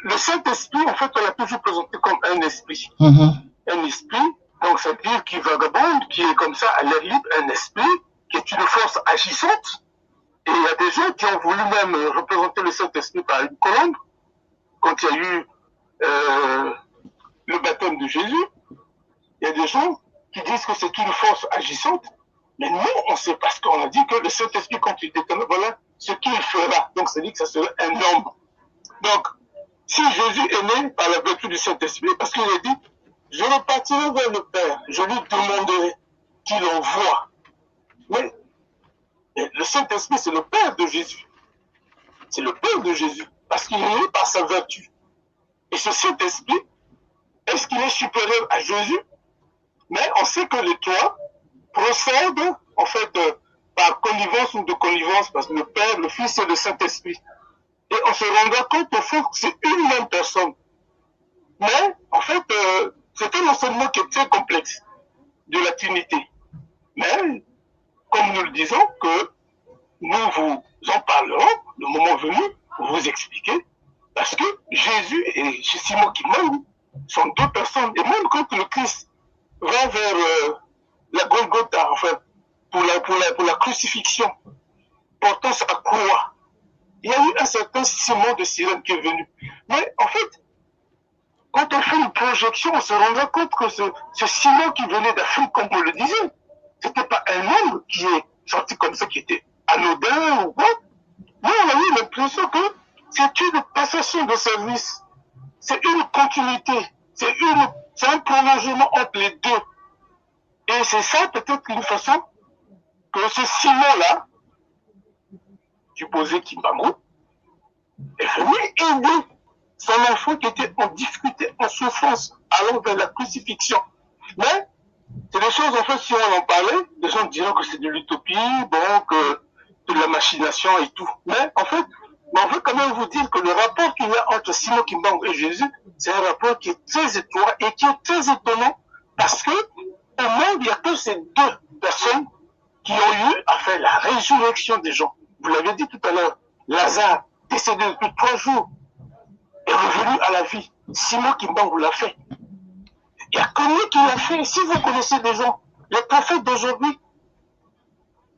le Saint-Esprit, en fait, on l'a toujours présenté comme un esprit. Un esprit, donc ça veut dire qui vagabonde, qui est comme ça à l'air libre, un esprit, qui est une force agissante. Et il y a des gens qui ont voulu même représenter le Saint-Esprit par une colombe, quand il y a eu le baptême de Jésus. Il y a des gens qui disent que c'est une force agissante. Mais nous, on sait parce qu'on a dit que le Saint-Esprit, quand il détermine, voilà ce qu'il fera. Donc, c'est dit que ça serait un homme. Donc, si Jésus est né par la vertu du Saint-Esprit, parce qu'il a dit, je repartirai vers le Père, je lui demanderai qu'il envoie. Mais le Saint-Esprit, c'est le Père de Jésus. C'est le Père de Jésus, parce qu'il est né par sa vertu. Et ce Saint-Esprit, est-ce qu'il est supérieur à Jésus? Mais on sait que les trois procèdent, en fait, par connivence ou de connivence, parce que le Père, le Fils et le Saint-Esprit. Et on se rendra compte au fond que c'est une même personne. Mais, en fait, c'est un enseignement qui est très complexe de la Trinité. Mais, comme nous le disons, que nous vous en parlerons, le moment venu, pour vous expliquer Parce que Jésus et Simon Kimbangu sont deux personnes. Et même quand le Christ va vers la Golgotha, enfin, pour la crucifixion, portant sa croix, il y a eu un certain Simon de Cyrène qui est venu. Mais en fait, quand on fait une projection, on se rendra compte que ce Simon qui venait d'Afrique, comme on le disait, c'était pas un homme qui est sorti comme ça, qui était anodin ou quoi. Mais on a eu l'impression que c'est une passation de service. C'est une continuité. C'est un prolongement entre les deux. Et c'est ça peut-être une façon que ce Simon-là, supposé Kimbangu, est venu aider son enfant qui était en difficulté, en souffrance, allant vers la crucifixion. Mais c'est des choses, en fait, si on en parlait, les gens diraient que c'est de l'utopie, de la machination et tout. Mais en fait, on veut quand même vous dire que le rapport qu'il y a entre Simon Kimbangu et Jésus, c'est un rapport qui est très étroit et qui est très étonnant parce que au monde, il n'y a que ces deux personnes qui ont eu à faire la résurrection des gens. Vous l'avez dit tout à l'heure, Lazare, décédé depuis 3 jours, est revenu à la vie. Simon Kimbangu l'a fait. Il n'y a que lui qui l'a fait. Si vous connaissez des gens, les prophètes d'aujourd'hui,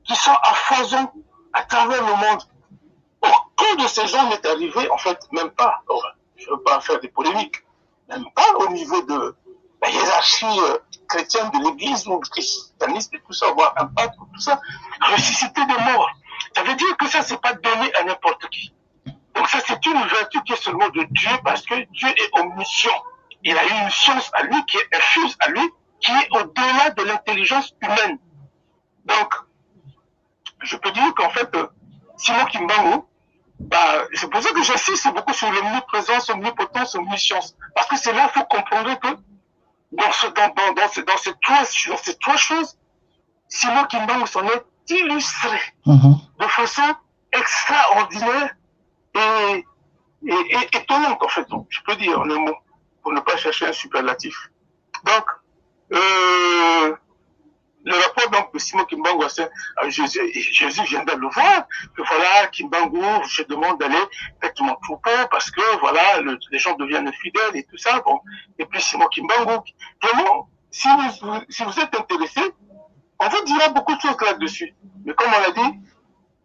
qui sont à foison à travers le monde, aucun de ces gens n'est arrivé, en fait, même pas, je ne veux pas faire des polémiques, même pas au niveau de la hiérarchie chrétienne de l'Église ou du christianisme et tout ça, voir un pacte, tout ça, ressusciter des morts. Ça veut dire que ça, c'est pas donné à n'importe qui. Donc ça, c'est une vertu qui est seulement de Dieu parce que Dieu est omniscient. Il a une science à lui qui est infuse à lui, qui est au-delà de l'intelligence humaine. Donc, je peux dire qu'en fait, Simon Kimbangu, c'est pour ça que j'insiste beaucoup sur l'omniprésence, omnipotence, omniscience. Parce que c'est là qu'il faut comprendre que dans ces trois choses, Simon Kimbangu s'en est illustré de façon extraordinaire et étonnante, en fait. Donc, je peux dire en un mot, pour ne pas chercher un superlatif. Donc, le rapport donc, de Simon Kimbangu à Jésus vient de le voir, que voilà, Kimbangu, je demande d'aller avec mon troupeau parce que voilà, les gens deviennent fidèles et tout ça. Bon. Et puis Simon Kimbangu, vraiment, si vous êtes intéressé, on vous dira beaucoup de choses là-dessus. Mais comme on l'a dit,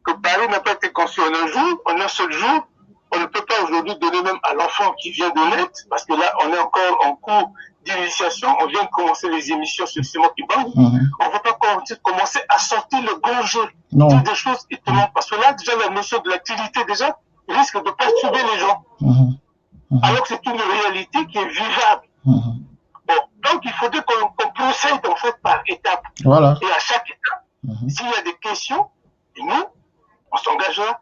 que Paris n'a pas été conçu en un jour, en un seul jour, on ne peut pas aujourd'hui donner même à l'enfant qui vient de naître, parce que là, on est encore en cours d'initiation, on vient de commencer les émissions sur Simon Kimbangu, on ne va pas commencer à sortir le grand jeu, dire des choses étonnantes, parce que là, déjà, la notion de l'activité, déjà, risque de perturber les gens, alors que c'est une réalité qui est vivable. Bon, donc, il faudrait qu'on procède, en fait, par étapes. Voilà. Et à chaque étape, s'il y a des questions, et nous, on s'engagera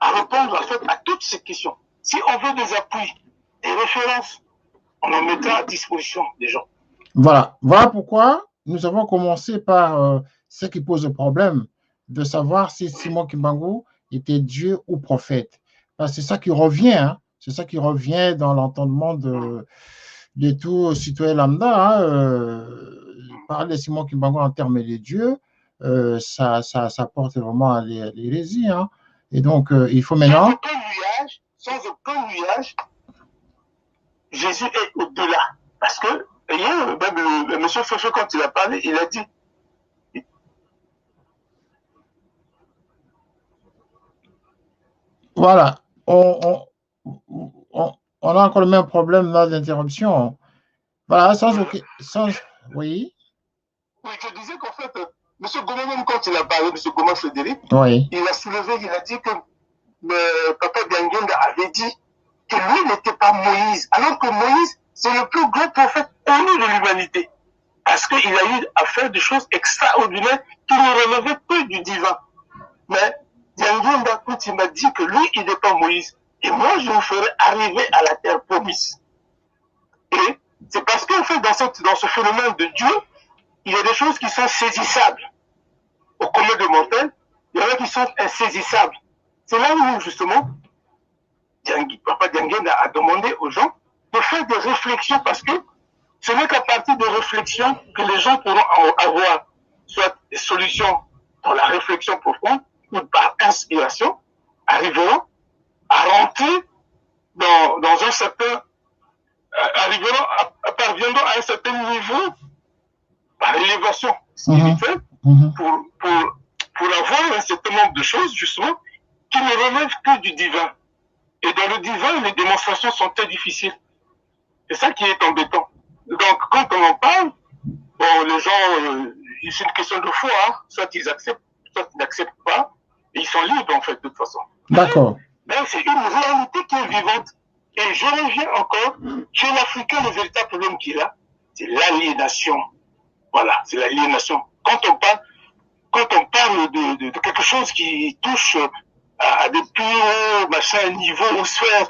à répondre en fait à toutes ces questions. Si on veut des appuis, des références, on en mettra à disposition des gens. Voilà. Voilà pourquoi nous avons commencé par ce qui pose le problème de savoir si Simon Kimbangu était Dieu ou prophète. Parce que c'est ça qui revient, hein. C'est ça qui revient dans l'entendement de tout citoyen lambda. Parler de Simon Kimbangu en termes de Dieu, ça porte vraiment à l'hérésie, hein. Et donc, il faut maintenant... Sans aucun nuage, Jésus est au-delà. Parce que, hier, même le monsieur Fefo, quand il a parlé, il a dit... Voilà. On a encore le même problème là d'interruption. Voilà, oui. Oui, je disais qu'en fait... M. Goma, même quand il a parlé, M. Goma Frédéric, oui. Il a soulevé, il a dit que Papa Biangenda avait dit que lui n'était pas Moïse, alors que Moïse, c'est le plus grand prophète connu de l'humanité. Parce qu'il a eu à faire des choses extraordinaires qui ne relevaient que du divin. Mais Biangenda, quand il m'a dit que lui, il n'est pas Moïse, et moi, je vous ferai arriver à la terre promise. Et c'est parce qu'en fait, dans ce phénomène de Dieu, il y a des choses qui sont saisissables. Au commun de mortels, il y en a qui sont insaisissables. C'est là où, justement, Papa Diangenda a demandé aux gens de faire des réflexions parce que ce n'est qu'à partir de réflexions que les gens pourront avoir soit des solutions dans la réflexion profonde ou par inspiration, arriveront à rentrer dans à un certain niveau, par l'élévation spirituelle, pour avoir un certain nombre de choses, justement, qui ne relèvent que du divin. Et dans le divin, les démonstrations sont très difficiles. C'est ça qui est embêtant. Donc, quand on en parle, bon, les gens, c'est une question de foi, hein. Soit ils acceptent, soit ils n'acceptent pas, et ils sont libres, en fait, de toute façon. D'accord. Mais c'est une réalité qui est vivante. Et je reviens encore, chez l'Africain, le véritable problème qu'il a, c'est l'aliénation. Voilà, c'est l'aliénation. Quand on parle de quelque chose qui touche à des plus hauts niveaux ou sphères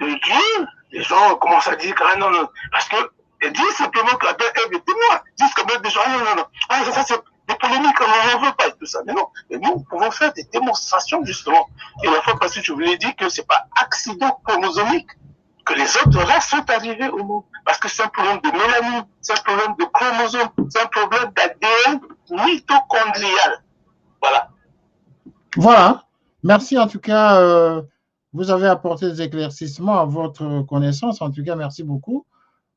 de Dieu, les gens commencent à dire que non, non, parce que Dieu simplement que Adam et Ève étaient morts. Disent quand même des gens, non, non, non, ça c'est des polémiques, on n'en veut pas et tout ça. Mais non, mais nous pouvons faire des démonstrations justement. Et la fois passée, je vous l'ai dit que c'est pas accident chromosomique que les autres races sont arrivées au monde. Parce que c'est un problème de mélanine, c'est un problème de chromosome, c'est un problème d'ADN mitochondrial. Voilà. Voilà. Merci en tout cas. Vous avez apporté des éclaircissements à votre connaissance. En tout cas, merci beaucoup.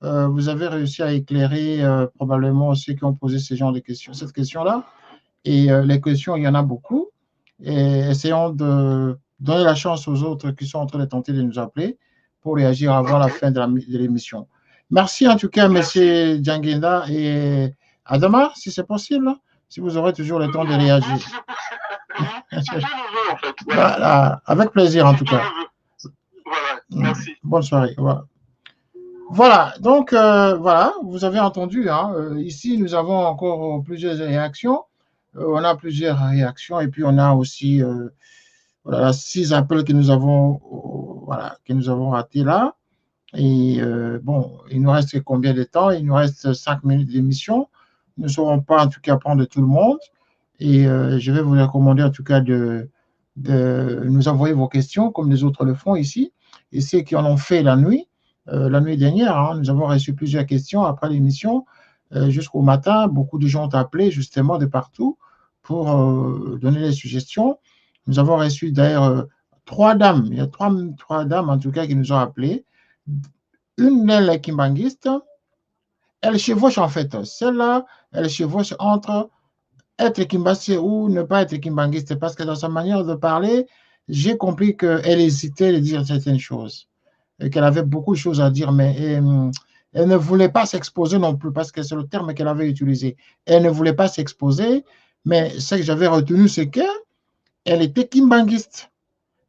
Vous avez réussi à éclairer probablement ceux qui ont posé ce genre de questions, cette question-là. Et les questions, il y en a beaucoup. Et essayons de donner la chance aux autres qui sont en train de tenter de nous appeler pour réagir avant la fin de l'émission. Merci en tout cas, M. Djanguenda, et à demain, si c'est possible, si vous aurez toujours le temps de réagir. Voilà, avec plaisir en tout cas. Voilà, merci. Bonne soirée. Voilà, donc voilà, vous avez entendu, hein, ici nous avons encore plusieurs réactions. On a plusieurs réactions et puis on a aussi voilà, 6 appels que nous avons ratés là. Et bon, il nous reste combien de temps? Il nous reste 5 minutes d'émission. Nous ne saurons pas en tout cas prendre tout le monde. Et je vais vous recommander en tout cas de nous envoyer vos questions comme les autres le font ici. Et ceux qui en ont fait la nuit dernière, hein, nous avons reçu plusieurs questions après l'émission jusqu'au matin. Beaucoup de gens ont appelé justement de partout pour donner des suggestions. Nous avons reçu d'ailleurs 3 dames. Il y a 3 dames en tout cas qui nous ont appelé. Une d'elles est kimbanguiste. Elle chevauche en fait. Celle-là, elle chevauche entre être kimbanguiste ou ne pas être kimbanguiste, parce que dans sa manière de parler, j'ai compris qu'elle hésitait à dire certaines choses et qu'elle avait beaucoup de choses à dire, mais elle ne voulait pas s'exposer non plus, parce que c'est le terme qu'elle avait utilisé. Elle ne voulait pas s'exposer, mais ce que j'avais retenu, c'est qu'elle était kimbanguiste,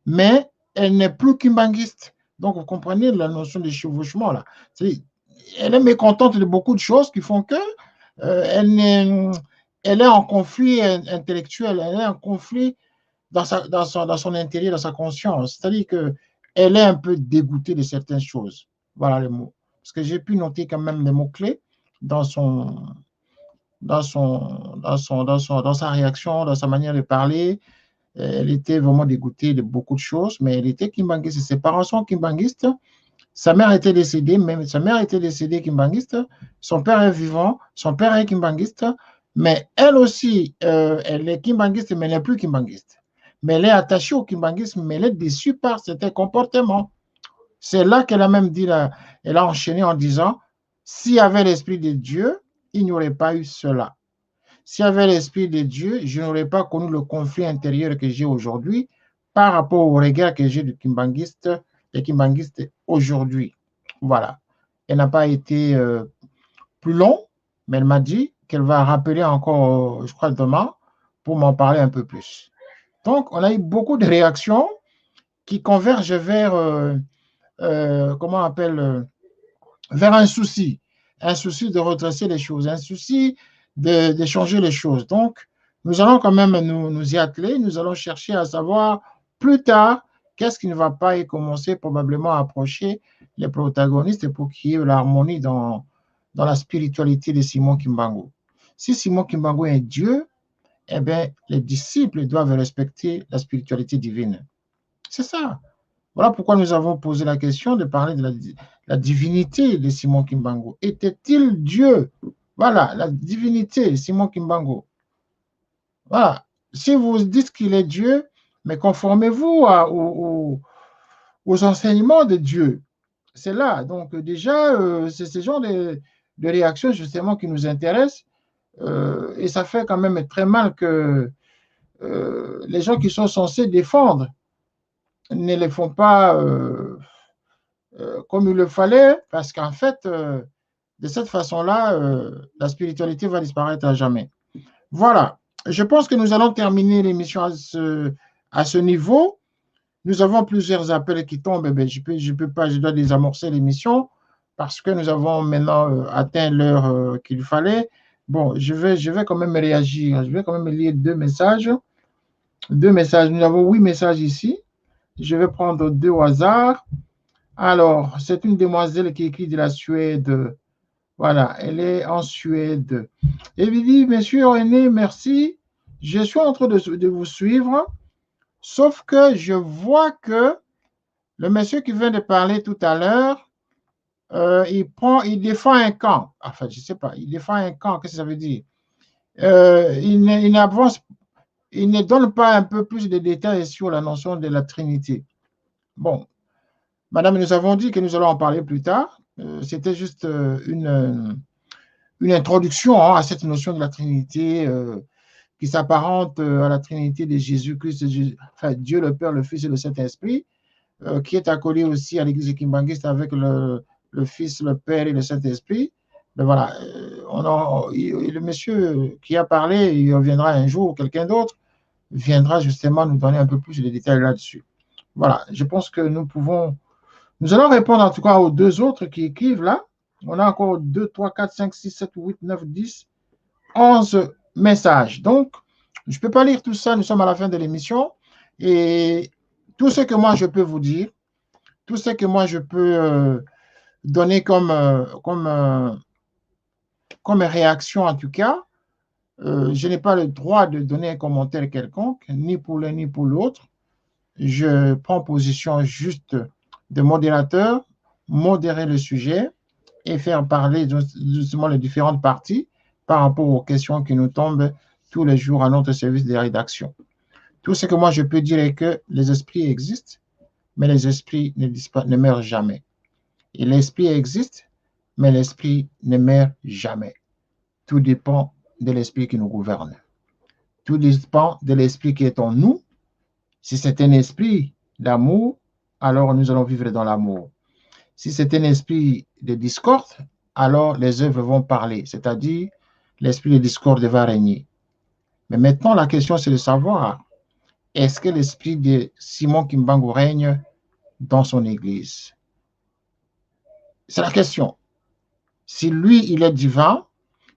mais elle n'est plus kimbanguiste. Donc, vous comprenez la notion de chevauchement là. Elle est mécontente de beaucoup de choses qui font que elle est en conflit intellectuel, elle est en conflit dans son intérieur, dans sa conscience. C'est-à-dire qu'elle est un peu dégoûtée de certaines choses. Voilà les mots. Parce que j'ai pu noter quand même les mots-clés dans sa réaction, dans sa manière de parler. Elle était vraiment dégoûtée de beaucoup de choses, mais elle était kimbanguiste. Ses parents sont kimbanguistes. Sa mère était décédée, même sa mère était décédée kimbanguiste. Son père est vivant, son père est kimbanguiste. Mais elle aussi, elle est kimbanguiste, mais elle n'est plus kimbanguiste. Mais elle est attachée au kimbanguisme, mais elle est déçue par certains comportements. C'est là qu'elle a même dit, elle a enchaîné en disant, s'il y avait l'Esprit de Dieu, il n'y aurait pas eu cela. S'il y avait l'Esprit de Dieu, je n'aurais pas connu le conflit intérieur que j'ai aujourd'hui par rapport au regard que j'ai des kimbanguistes aujourd'hui. Voilà. Elle n'a pas été plus long, mais elle m'a dit qu'elle va rappeler encore, je crois, demain, pour m'en parler un peu plus. Donc, on a eu beaucoup de réactions qui convergent vers, comment on appelle, vers un souci de redresser les choses, un souci de changer les choses. Donc, nous allons quand même nous y atteler, nous allons chercher à savoir plus tard qu'est-ce qui ne va pas et commencer probablement à approcher les protagonistes pour qu'il y ait l'harmonie dans la spiritualité de Simon Kimbangu. Si Simon Kimbangu est Dieu, eh bien, les disciples doivent respecter la spiritualité divine. C'est ça. Voilà pourquoi nous avons posé la question de parler de la divinité de Simon Kimbangu. Était-il Dieu? Voilà, la divinité de Simon Kimbangu. Voilà. Si vous dites qu'il est Dieu, mais conformez-vous aux enseignements de Dieu. C'est là. Donc, déjà, c'est ce genre de réactions justement qui nous intéressent. Et ça fait quand même très mal que les gens qui sont censés défendre ne les font pas comme il le fallait, parce qu'en fait, de cette façon-là, la spiritualité va disparaître à jamais. Voilà, je pense que nous allons terminer l'émission à ce niveau. Nous avons plusieurs appels qui tombent, ben, je peux pas, je dois désamorcer l'émission parce que nous avons maintenant atteint l'heure qu'il fallait. Bon, je vais quand même réagir. Je vais quand même lire deux messages. Deux messages. Nous avons 8 messages ici. Je vais prendre 2 au hasard. Alors, c'est une demoiselle qui écrit de la Suède. Voilà, elle est en Suède. Et elle dit, Monsieur René, merci. Je suis en train de vous suivre, sauf que je vois que le monsieur qui vient de parler tout à l'heure, il défend un camp. Enfin, je ne sais pas, il défend un camp, qu'est-ce que ça veut dire? Il n'avance, il ne donne pas un peu plus de détails sur la notion de la Trinité. Bon, madame, nous avons dit que nous allons en parler plus tard. C'était juste une introduction à cette notion de la Trinité qui s'apparente à la Trinité de Jésus-Christ, enfin Dieu le Père, le Fils et le Saint-Esprit, qui est accolé aussi à l'église kimbanguiste avec le Fils, le Père et le Saint-Esprit. Ben voilà, le monsieur qui a parlé, il reviendra un jour, quelqu'un d'autre viendra justement nous donner un peu plus de détails là-dessus. Voilà, je pense que nous allons répondre en tout cas aux 2 autres qui écrivent là. On a encore 2, 3, 4, 5, 6, 7, 8, 9, 10, 11 messages. Donc, je ne peux pas lire tout ça, nous sommes à la fin de l'émission. Et tout ce que moi je peux vous dire, tout ce que moi je peux donner comme réaction en tout cas, je n'ai pas le droit de donner un commentaire quelconque, ni pour l'un ni pour l'autre. Je prends position juste de modérateur, modérer le sujet et faire parler justement les différentes parties par rapport aux questions qui nous tombent tous les jours à notre service de rédaction. Tout ce que moi je peux dire est que les esprits existent, mais les esprits ne meurent jamais. Et l'esprit existe, mais l'esprit ne meurt jamais. Tout dépend de l'esprit qui nous gouverne. Tout dépend de l'esprit qui est en nous. Si c'est un esprit d'amour, alors nous allons vivre dans l'amour. Si c'est un esprit de discorde, alors les œuvres vont parler, c'est-à-dire l'esprit de discorde va régner. Mais maintenant, la question, c'est de savoir, est-ce que l'esprit de Simon Kimbangu règne dans son église? C'est la question. Si lui, il est divin,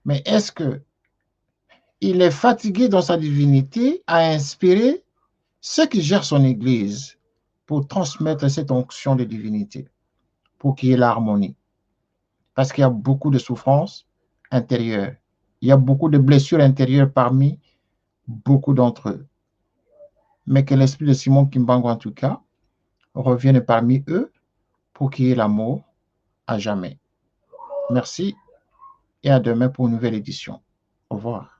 mais est-ce qu'il est fatigué dans sa divinité à inspirer ceux qui gèrent son église pour transmettre cette onction de divinité, pour qu'il y ait l'harmonie? Parce qu'il y a beaucoup de souffrances intérieures. Il y a beaucoup de blessures intérieures parmi beaucoup d'entre eux. Mais que l'esprit de Simon Kimbangu, en tout cas, revienne parmi eux pour qu'il y ait l'amour à jamais. Merci et à demain pour une nouvelle édition. Au revoir.